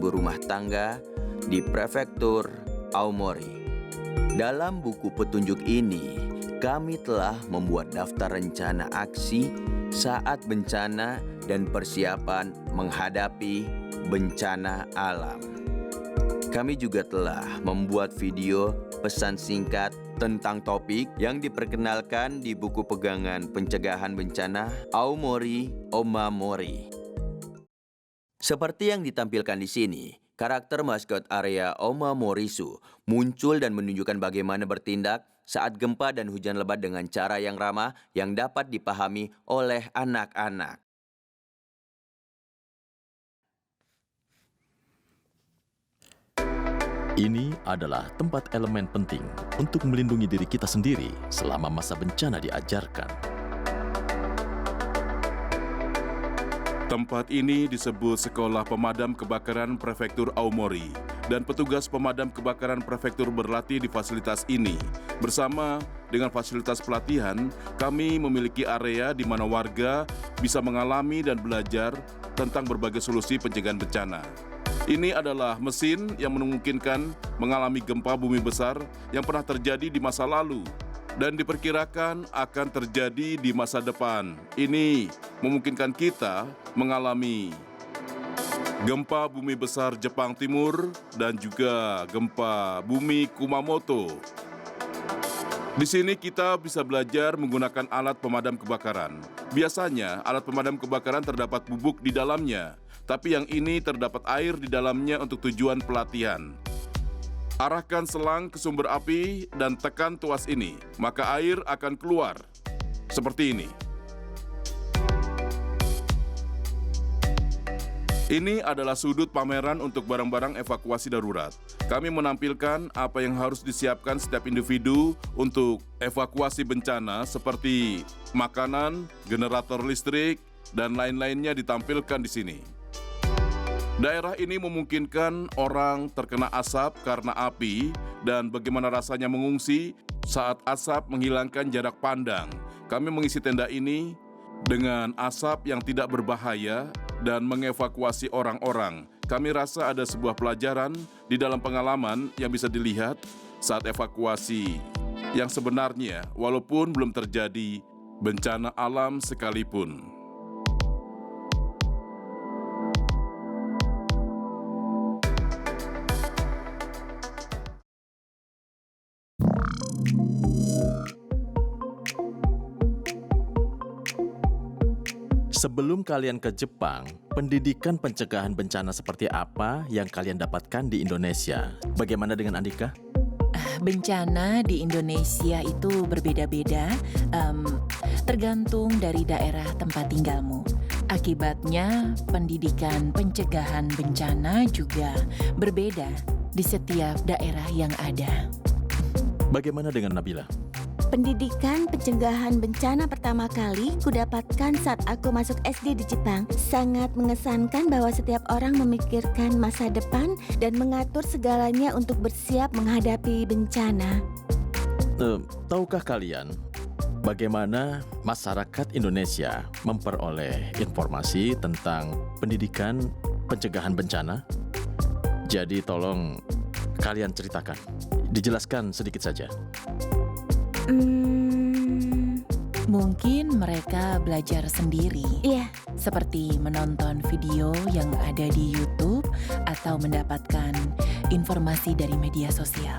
rumah tangga di prefektur Aomori. Dalam buku petunjuk ini, kami telah membuat daftar rencana aksi saat bencana dan persiapan menghadapi bencana alam. Kami juga telah membuat video pesan singkat tentang topik yang diperkenalkan di buku pegangan pencegahan bencana Aomori Omamori. Seperti yang ditampilkan di sini, karakter maskot area Omamorisu muncul dan menunjukkan bagaimana bertindak saat gempa dan hujan lebat dengan cara yang ramah yang dapat dipahami oleh anak-anak. Ini adalah tempat elemen penting untuk melindungi diri kita sendiri selama masa bencana diajarkan. Tempat ini disebut Sekolah Pemadam Kebakaran Prefektur Aomori, dan petugas pemadam kebakaran prefektur berlatih di fasilitas ini. Bersama dengan fasilitas pelatihan, kami memiliki area di mana warga bisa mengalami dan belajar tentang berbagai solusi pencegahan bencana. Ini adalah mesin yang memungkinkan mengalami gempa bumi besar yang pernah terjadi di masa lalu dan diperkirakan akan terjadi di masa depan. Ini memungkinkan kita mengalami gempa bumi besar Jepang Timur dan juga gempa bumi Kumamoto. Di sini kita bisa belajar menggunakan alat pemadam kebakaran. Biasanya alat pemadam kebakaran terdapat bubuk di dalamnya, tapi yang ini terdapat air di dalamnya untuk tujuan pelatihan. Arahkan selang ke sumber api dan tekan tuas ini, maka air akan keluar. Seperti ini. Ini adalah sudut pameran untuk barang-barang evakuasi darurat. Kami menampilkan apa yang harus disiapkan setiap individu untuk evakuasi bencana seperti makanan, generator listrik, dan lain-lainnya ditampilkan di sini. Daerah ini memungkinkan orang terkena asap karena api dan bagaimana rasanya mengungsi saat asap menghilangkan jarak pandang. Kami mengisi tenda ini dengan asap yang tidak berbahaya dan mengevakuasi orang-orang. Kami rasa ada sebuah pelajaran di dalam pengalaman yang bisa dilihat saat evakuasi yang sebenarnya walaupun belum terjadi bencana alam sekalipun. Sebelum kalian ke Jepang, pendidikan pencegahan bencana seperti apa yang kalian dapatkan di Indonesia? Bagaimana dengan Andika? Bencana di Indonesia itu berbeda-beda, tergantung dari daerah tempat tinggalmu. Akibatnya, pendidikan pencegahan bencana juga berbeda di setiap daerah yang ada. Bagaimana dengan Nabila? Pendidikan pencegahan bencana pertama kali kudapatkan saat aku masuk SD di Jepang. Sangat mengesankan bahwa setiap orang memikirkan masa depan dan mengatur segalanya untuk bersiap menghadapi bencana. Tahukah kalian bagaimana masyarakat Indonesia memperoleh informasi tentang pendidikan pencegahan bencana? Jadi tolong kalian ceritakan, dijelaskan sedikit saja. Mungkin mereka belajar sendiri, Iya, seperti menonton video yang ada di YouTube atau mendapatkan informasi dari media sosial.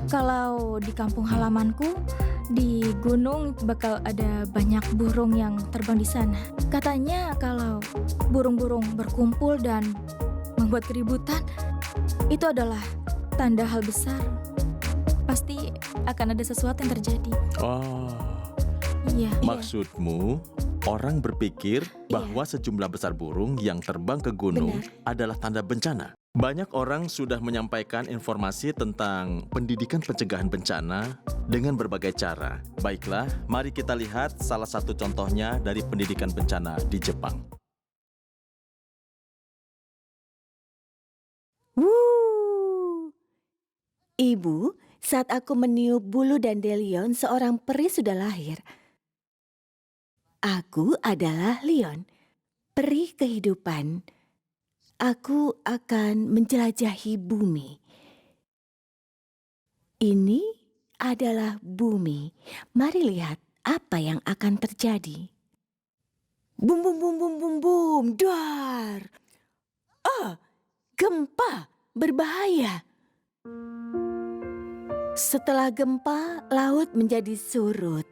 Kalau di kampung halamanku, di gunung bakal ada banyak burung yang terbang di sana. Katanya kalau burung-burung berkumpul dan membuat keributan, itu adalah tanda hal besar. Pasti akan ada sesuatu yang terjadi. Oh, Iya. maksudmu orang berpikir bahwa sejumlah besar burung yang terbang ke gunung adalah tanda bencana. Banyak orang sudah menyampaikan informasi tentang pendidikan pencegahan bencana dengan berbagai cara. Baiklah, mari kita lihat salah satu contohnya dari pendidikan bencana di Jepang. Ibu, saat aku meniup bulu dandelion, seorang peri sudah lahir. Aku adalah Leon, peri kehidupan. Aku akan menjelajahi bumi. Ini adalah bumi. Mari lihat apa yang akan terjadi. Bum bum bum bum bum bum, dar. Gempa berbahaya. Setelah gempa, laut menjadi surut.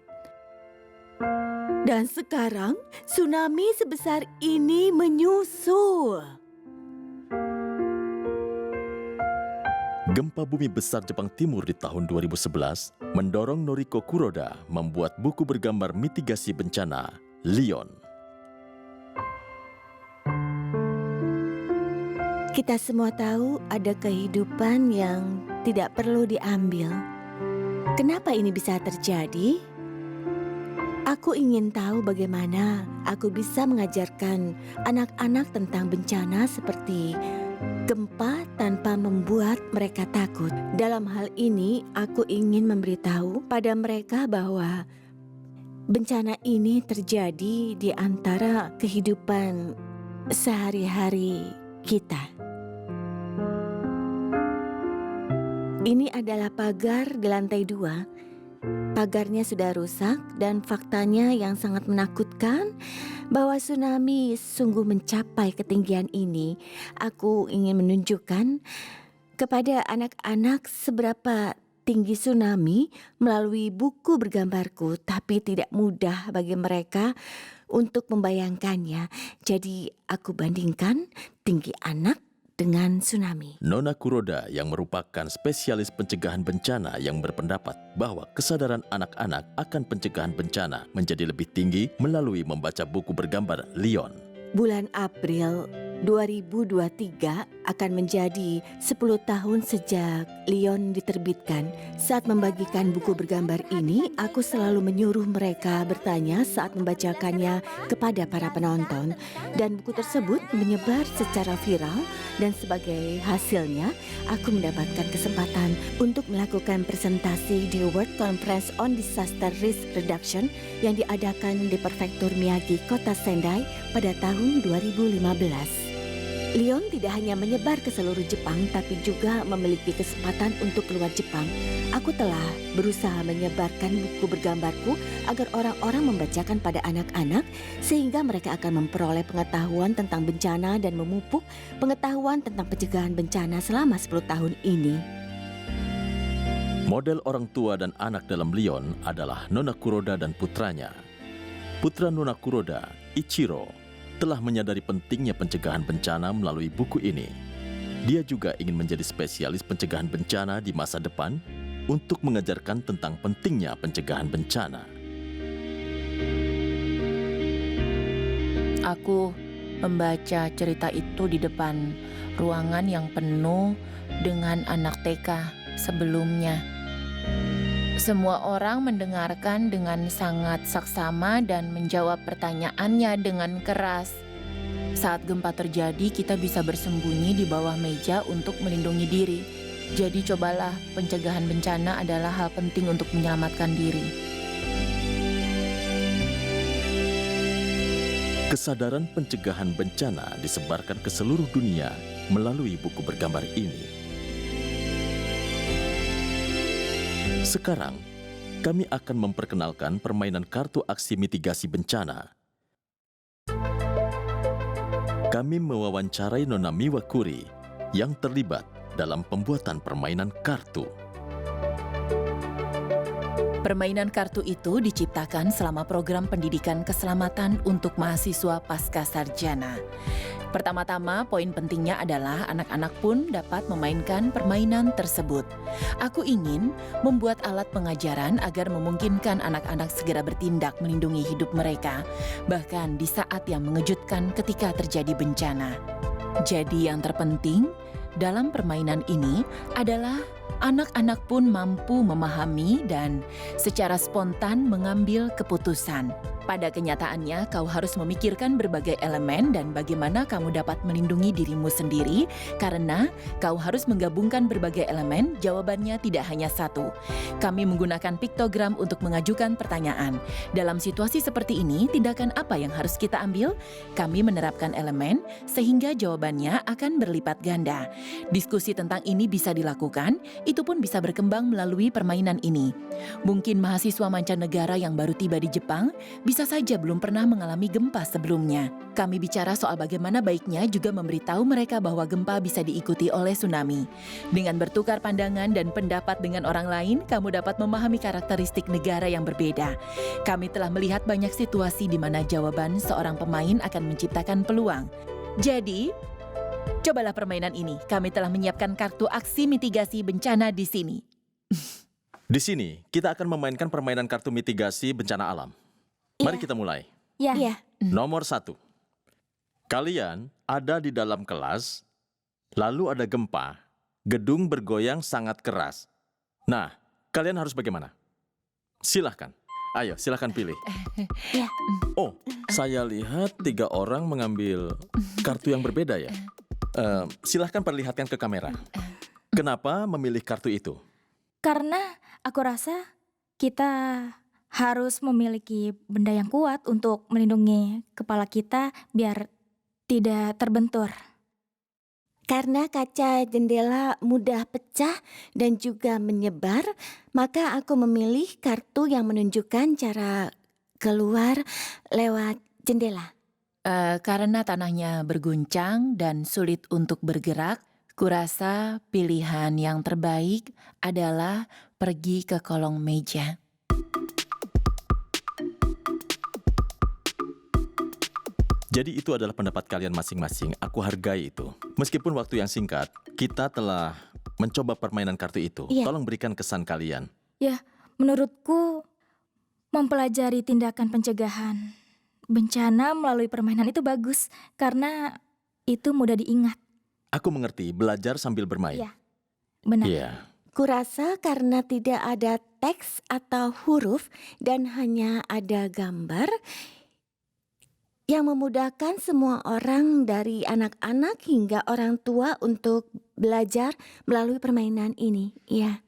Dan sekarang tsunami sebesar ini menyusul. Gempa bumi besar Jepang Timur di tahun 2011 mendorong Noriko Kuroda membuat buku bergambar mitigasi bencana, Leon. Kita semua tahu ada kehidupan yang tidak perlu diambil. Kenapa ini bisa terjadi? Aku ingin tahu bagaimana aku bisa mengajarkan anak-anak tentang bencana seperti gempa tanpa membuat mereka takut. Dalam hal ini, aku ingin memberitahu pada mereka bahwa bencana ini terjadi di antara kehidupan sehari-hari kita. Ini adalah pagar di lantai 2. Pagarnya sudah rusak dan faktanya yang sangat menakutkan bahwa tsunami sungguh mencapai ketinggian ini. Aku ingin menunjukkan kepada anak-anak seberapa tinggi tsunami melalui buku bergambarku, tapi tidak mudah bagi mereka untuk membayangkannya. Jadi aku bandingkan tinggi anak dengan tsunami. Nona Kuroda yang merupakan spesialis pencegahan bencana yang berpendapat bahwa kesadaran anak-anak akan pencegahan bencana menjadi lebih tinggi melalui membaca buku bergambar Leon. Bulan April 2023 akan menjadi 10 tahun sejak Leon diterbitkan. Saat membagikan buku bergambar ini, aku selalu menyuruh mereka bertanya saat membacakannya kepada para penonton. Dan buku tersebut menyebar secara viral dan sebagai hasilnya, aku mendapatkan kesempatan untuk melakukan presentasi di World Conference on Disaster Risk Reduction yang diadakan di Prefektur Miyagi, Kota Sendai pada tahun 2015. Leon tidak hanya menyebar ke seluruh Jepang, tapi juga memiliki kesempatan untuk keluar Jepang. Aku telah berusaha menyebarkan buku bergambarku agar orang-orang membacakan pada anak-anak, sehingga mereka akan memperoleh pengetahuan tentang bencana dan memupuk pengetahuan tentang pencegahan bencana selama 10 tahun ini. Model orang tua dan anak dalam Leon adalah Nona Kuroda dan putranya. Putra Nona Kuroda, Ichiro, telah menyadari pentingnya pencegahan bencana melalui buku ini. Dia juga ingin menjadi spesialis pencegahan bencana di masa depan untuk mengajarkan tentang pentingnya pencegahan bencana. Aku membaca cerita itu di depan ruangan yang penuh dengan anak TK sebelumnya. Semua orang mendengarkan dengan sangat saksama dan menjawab pertanyaannya dengan keras. Saat gempa terjadi, kita bisa bersembunyi di bawah meja untuk melindungi diri. Jadi cobalah, pencegahan bencana adalah hal penting untuk menyelamatkan diri. Kesadaran pencegahan bencana disebarkan ke seluruh dunia melalui buku bergambar ini. Sekarang, kami akan memperkenalkan permainan kartu aksi mitigasi bencana. Kami mewawancarai Nona Miwakuri yang terlibat dalam pembuatan permainan kartu. Permainan kartu itu diciptakan selama program pendidikan keselamatan untuk mahasiswa pasca sarjana. Pertama-tama, poin pentingnya adalah anak-anak pun dapat memainkan permainan tersebut. Aku ingin membuat alat pengajaran agar memungkinkan anak-anak segera bertindak melindungi hidup mereka, bahkan di saat yang mengejutkan ketika terjadi bencana. Jadi yang terpenting dalam permainan ini adalah anak-anak pun mampu memahami dan secara spontan mengambil keputusan. Pada kenyataannya, kau harus memikirkan berbagai elemen dan bagaimana kamu dapat melindungi dirimu sendiri karena kau harus menggabungkan berbagai elemen, jawabannya tidak hanya satu. Kami menggunakan piktogram untuk mengajukan pertanyaan. Dalam situasi seperti ini, tindakan apa yang harus kita ambil? Kami menerapkan elemen sehingga jawabannya akan berlipat ganda. Diskusi tentang ini bisa dilakukan, itu pun bisa berkembang melalui permainan ini. Mungkin mahasiswa mancanegara yang baru tiba di Jepang bisa saja belum pernah mengalami gempa sebelumnya. Kami bicara soal bagaimana baiknya juga memberitahu mereka bahwa gempa bisa diikuti oleh tsunami. Dengan bertukar pandangan dan pendapat dengan orang lain, kamu dapat memahami karakteristik negara yang berbeda. Kami telah melihat banyak situasi di mana jawaban seorang pemain akan menciptakan peluang. Jadi, cobalah permainan ini. Kami telah menyiapkan kartu aksi mitigasi bencana di sini. Di sini, kita akan memainkan permainan kartu mitigasi bencana alam. Mari kita mulai. Ya. Ya, Nomor 1. Kalian ada di dalam kelas, lalu ada gempa, gedung bergoyang sangat keras. Nah, kalian harus bagaimana? Silahkan. Ayo, silahkan pilih. Ya. Oh, saya lihat 3 orang mengambil kartu yang berbeda ya. Silahkan perlihatkan ke kamera. Kenapa memilih kartu itu? Karena aku rasa kita harus memiliki benda yang kuat untuk melindungi kepala kita biar tidak terbentur. karena kaca jendela mudah pecah dan juga menyebar, maka aku memilih kartu yang menunjukkan cara keluar lewat jendela. Karena tanahnya berguncang dan sulit untuk bergerak, kurasa pilihan yang terbaik adalah pergi ke kolong meja. Jadi itu adalah pendapat kalian masing-masing. Aku hargai itu. Meskipun waktu yang singkat, kita telah mencoba permainan kartu itu. Iya. Tolong berikan kesan kalian. Ya, menurutku mempelajari tindakan pencegahan bencana melalui permainan itu bagus karena itu mudah diingat. Aku mengerti, belajar sambil bermain. Iya. Benar. Iya. Kurasa karena tidak ada teks atau huruf dan hanya ada gambar yang memudahkan semua orang dari anak-anak hingga orang tua untuk belajar melalui permainan ini. Ya.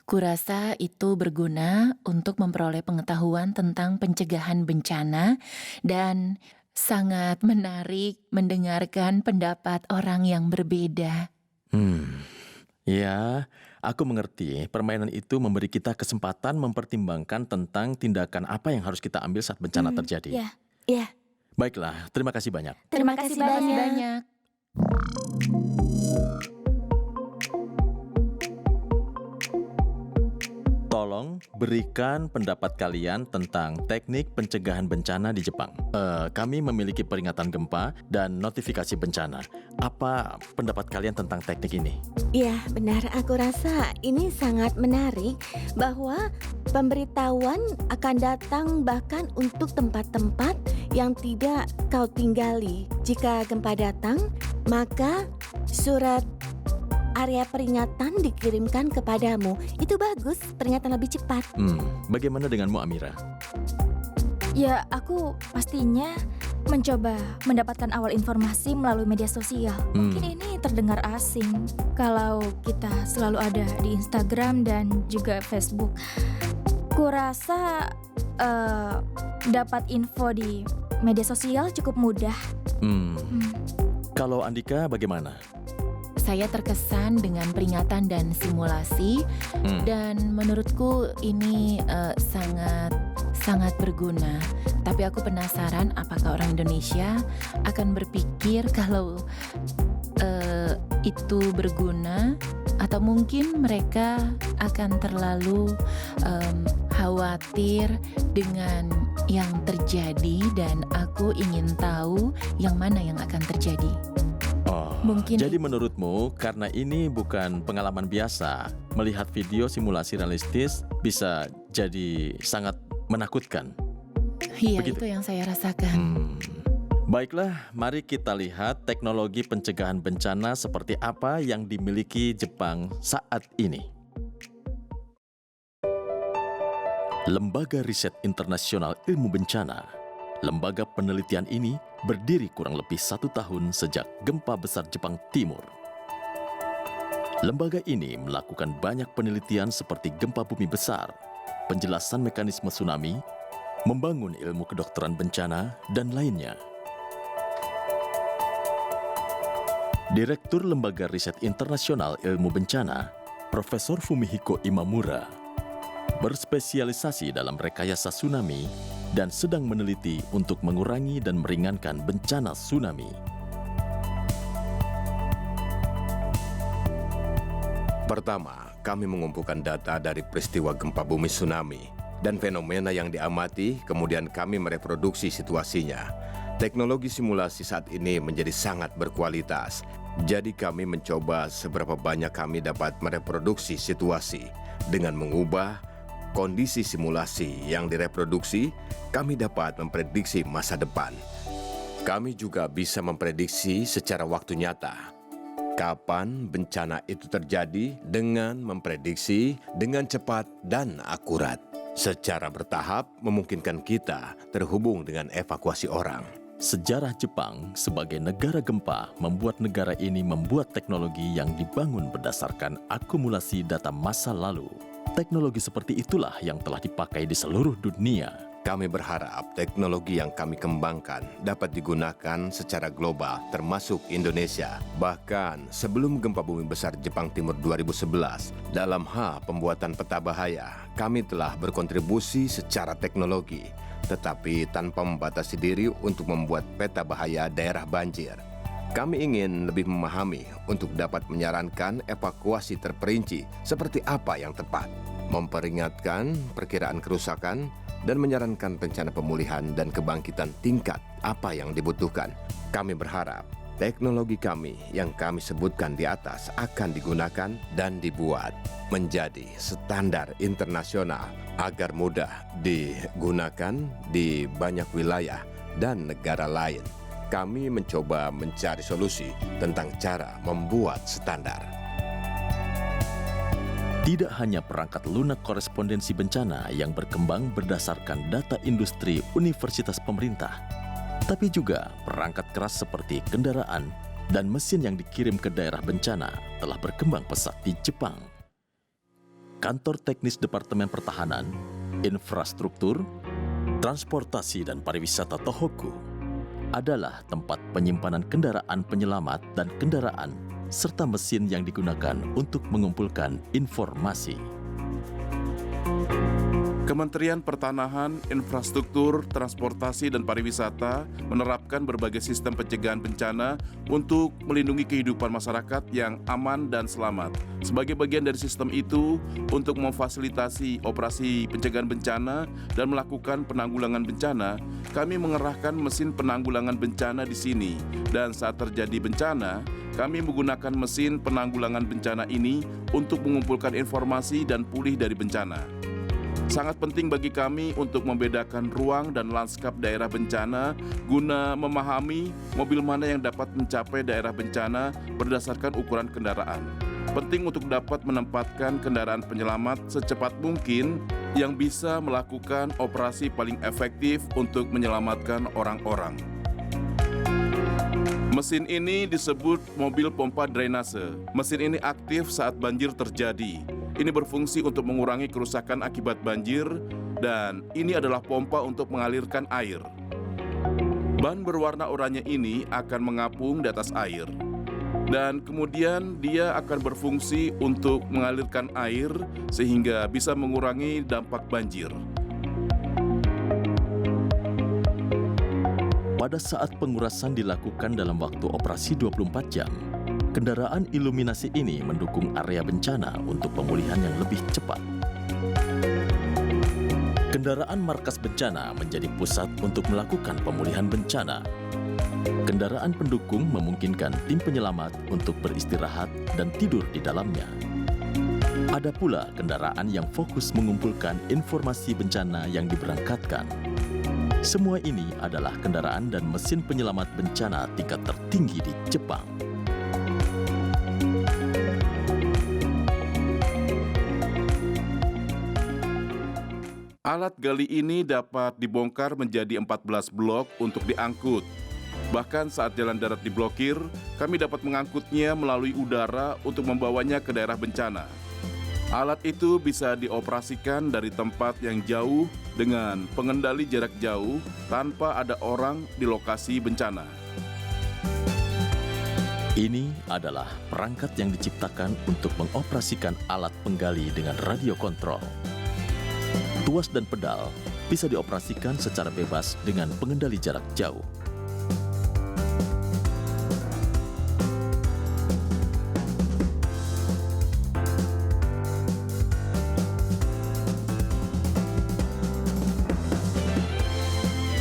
Kurasa itu berguna untuk memperoleh pengetahuan tentang pencegahan bencana dan sangat menarik mendengarkan pendapat orang yang berbeda. Ya, aku mengerti. Permainan itu memberi kita kesempatan mempertimbangkan tentang tindakan apa yang harus kita ambil saat bencana terjadi. Ya. Ya. Baiklah, terima kasih banyak. Terima kasih banyak. Tolong berikan pendapat kalian tentang teknik pencegahan bencana di Jepang. Kami memiliki peringatan gempa dan notifikasi bencana. Apa pendapat kalian tentang teknik ini? Ya, benar. Aku rasa ini sangat menarik bahwa pemberitahuan akan datang bahkan untuk tempat-tempat yang tidak kau tinggali. Jika gempa datang, maka surat area peringatan dikirimkan kepadamu. Itu bagus, peringatan lebih cepat. Bagaimana denganmu, Amira? Ya, aku pastinya mencoba mendapatkan awal informasi melalui media sosial. Mungkin ini terdengar asing kalau kita selalu ada di Instagram dan juga Facebook. Kurasa dapat info di media sosial cukup mudah. Kalau Andika bagaimana? Saya terkesan dengan peringatan dan simulasi, dan menurutku ini sangat berguna. Tapi aku penasaran apakah orang Indonesia akan berpikir kalau itu berguna, atau mungkin mereka akan terlalu khawatir dengan yang terjadi, dan aku ingin tahu yang mana yang akan terjadi. Mungkin. Jadi menurutmu karena ini bukan pengalaman biasa, melihat video simulasi realistis bisa jadi sangat menakutkan? Iya, Begitu? itu yang saya rasakan. Baiklah, mari kita lihat teknologi pencegahan bencana seperti apa yang dimiliki Jepang saat ini. Lembaga Riset Internasional Ilmu Bencana. Lembaga penelitian ini berdiri kurang lebih 1 tahun sejak gempa besar Jepang Timur. Lembaga ini melakukan banyak penelitian seperti gempa bumi besar, penjelasan mekanisme tsunami, membangun ilmu kedokteran bencana, dan lainnya. Direktur Lembaga Riset Internasional Ilmu Bencana, Profesor Fumihiko Imamura, berspesialisasi dalam rekayasa tsunami dan sedang meneliti untuk mengurangi dan meringankan bencana tsunami. Pertama, kami mengumpulkan data dari peristiwa gempa bumi tsunami dan fenomena yang diamati, kemudian kami mereproduksi situasinya. Teknologi simulasi saat ini menjadi sangat berkualitas, jadi kami mencoba seberapa banyak kami dapat mereproduksi situasi. Dengan mengubah kondisi simulasi yang direproduksi, kami dapat memprediksi masa depan. Kami juga bisa memprediksi secara waktu nyata kapan bencana itu terjadi dengan memprediksi dengan cepat dan akurat. Secara bertahap memungkinkan kita terhubung dengan evakuasi orang. Sejarah Jepang sebagai negara gempa membuat negara ini membuat teknologi yang dibangun berdasarkan akumulasi data masa lalu. Teknologi seperti itulah yang telah dipakai di seluruh dunia. Kami berharap teknologi yang kami kembangkan dapat digunakan secara global, termasuk Indonesia. Bahkan sebelum gempa bumi besar Jepang Timur 2011, dalam hal pembuatan peta bahaya, kami telah berkontribusi secara teknologi, tetapi tanpa membatasi diri untuk membuat peta bahaya daerah banjir. Kami ingin lebih memahami untuk dapat menyarankan evakuasi terperinci seperti apa yang tepat, memperingatkan perkiraan kerusakan, dan menyarankan rencana pemulihan dan kebangkitan tingkat apa yang dibutuhkan. Kami berharap teknologi kami yang kami sebutkan di atas akan digunakan dan dibuat menjadi standar internasional agar mudah digunakan di banyak wilayah dan negara lain. Kami mencoba mencari solusi tentang cara membuat standar. Tidak hanya perangkat lunak korespondensi bencana yang berkembang berdasarkan data industri universitas pemerintah, tapi juga perangkat keras seperti kendaraan dan mesin yang dikirim ke daerah bencana telah berkembang pesat di Jepang. Kantor Teknis Departemen Pertahanan, Infrastruktur, Transportasi dan Pariwisata Tohoku adalah tempat penyimpanan kendaraan penyelamat dan kendaraan serta mesin yang digunakan untuk mengumpulkan informasi. Kementerian Pertanahan, Infrastruktur, Transportasi, dan Pariwisata menerapkan berbagai sistem pencegahan bencana untuk melindungi kehidupan masyarakat yang aman dan selamat. Sebagai bagian dari sistem itu, untuk memfasilitasi operasi pencegahan bencana dan melakukan penanggulangan bencana, kami mengerahkan mesin penanggulangan bencana di sini. Dan saat terjadi bencana, kami menggunakan mesin penanggulangan bencana ini untuk mengumpulkan informasi dan pulih dari bencana. Sangat penting bagi kami untuk membedakan ruang dan lanskap daerah bencana guna memahami mobil mana yang dapat mencapai daerah bencana berdasarkan ukuran kendaraan. Penting untuk dapat menempatkan kendaraan penyelamat secepat mungkin yang bisa melakukan operasi paling efektif untuk menyelamatkan orang-orang. Mesin ini disebut mobil pompa drainase. Mesin ini aktif saat banjir terjadi. Ini berfungsi untuk mengurangi kerusakan akibat banjir, dan ini adalah pompa untuk mengalirkan air. Ban berwarna oranye ini akan mengapung di atas air, dan kemudian dia akan berfungsi untuk mengalirkan air sehingga bisa mengurangi dampak banjir. Pada saat pengurasan dilakukan dalam waktu operasi 24 jam, kendaraan iluminasi ini mendukung area bencana untuk pemulihan yang lebih cepat. Kendaraan markas bencana menjadi pusat untuk melakukan pemulihan bencana. Kendaraan pendukung memungkinkan tim penyelamat untuk beristirahat dan tidur di dalamnya. Ada pula kendaraan yang fokus mengumpulkan informasi bencana yang diberangkatkan. Semua ini adalah kendaraan dan mesin penyelamat bencana tingkat tertinggi di Jepang. Alat gali ini dapat dibongkar menjadi 14 blok untuk diangkut. Bahkan saat jalan darat diblokir, kami dapat mengangkutnya melalui udara untuk membawanya ke daerah bencana. Alat itu bisa dioperasikan dari tempat yang jauh dengan pengendali jarak jauh tanpa ada orang di lokasi bencana. Ini adalah perangkat yang diciptakan untuk mengoperasikan alat penggali dengan radio kontrol. Tuas dan pedal bisa dioperasikan secara bebas dengan pengendali jarak jauh.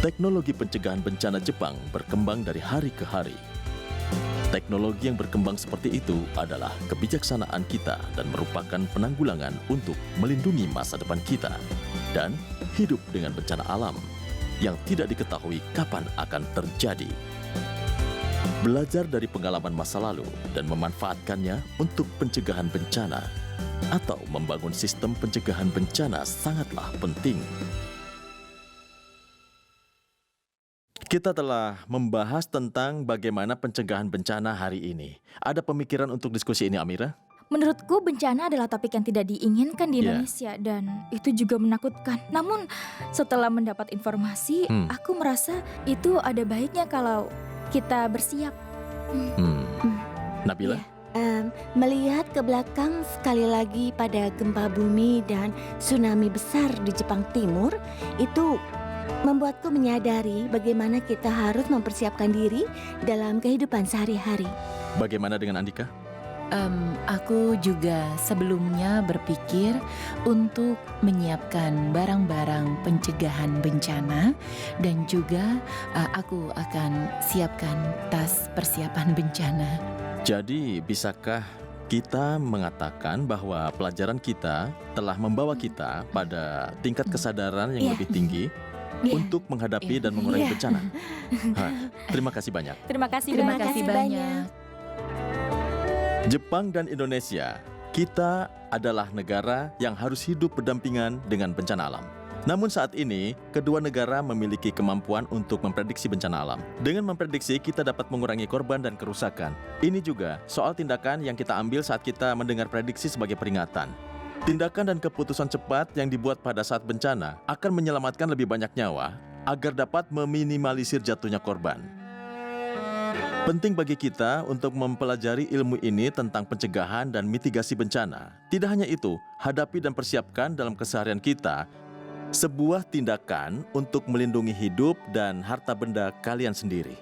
Teknologi pencegahan bencana Jepang berkembang dari hari ke hari. Teknologi yang berkembang seperti itu adalah kebijaksanaan kita dan merupakan penanggulangan untuk melindungi masa depan kita dan hidup dengan bencana alam yang tidak diketahui kapan akan terjadi. Belajar dari pengalaman masa lalu dan memanfaatkannya untuk pencegahan bencana atau membangun sistem pencegahan bencana sangatlah penting. Kita telah membahas tentang bagaimana pencegahan bencana hari ini. Ada pemikiran untuk diskusi ini, Amira? Menurutku bencana adalah topik yang tidak diinginkan di Ya. Indonesia dan itu juga menakutkan. Namun setelah mendapat informasi, aku merasa itu ada baiknya kalau kita bersiap. Nabila? Melihat ke belakang sekali lagi pada gempa bumi dan tsunami besar di Jepang Timur, itu membuatku menyadari bagaimana kita harus mempersiapkan diri dalam kehidupan sehari-hari. Bagaimana dengan Andika? Aku juga sebelumnya berpikir untuk menyiapkan barang-barang pencegahan bencana dan juga aku akan siapkan tas persiapan bencana. Jadi, bisakah kita mengatakan bahwa pelajaran kita telah membawa kita pada tingkat kesadaran yang Iya. lebih tinggi untuk menghadapi dan mengurangi Iya. bencana? Terima kasih banyak. Terima kasih Terima banyak. kasih banyak. Jepang dan Indonesia, kita adalah negara yang harus hidup berdampingan dengan bencana alam. Namun saat ini, kedua negara memiliki kemampuan untuk memprediksi bencana alam. Dengan memprediksi, kita dapat mengurangi korban dan kerusakan. Ini juga soal tindakan yang kita ambil saat kita mendengar prediksi sebagai peringatan. Tindakan dan keputusan cepat yang dibuat pada saat bencana akan menyelamatkan lebih banyak nyawa agar dapat meminimalisir jatuhnya korban. Penting bagi kita untuk mempelajari ilmu ini tentang pencegahan dan mitigasi bencana. Tidak hanya itu, hadapi dan persiapkan dalam keseharian kita Sebuah tindakan untuk melindungi hidup dan harta benda kalian sendiri.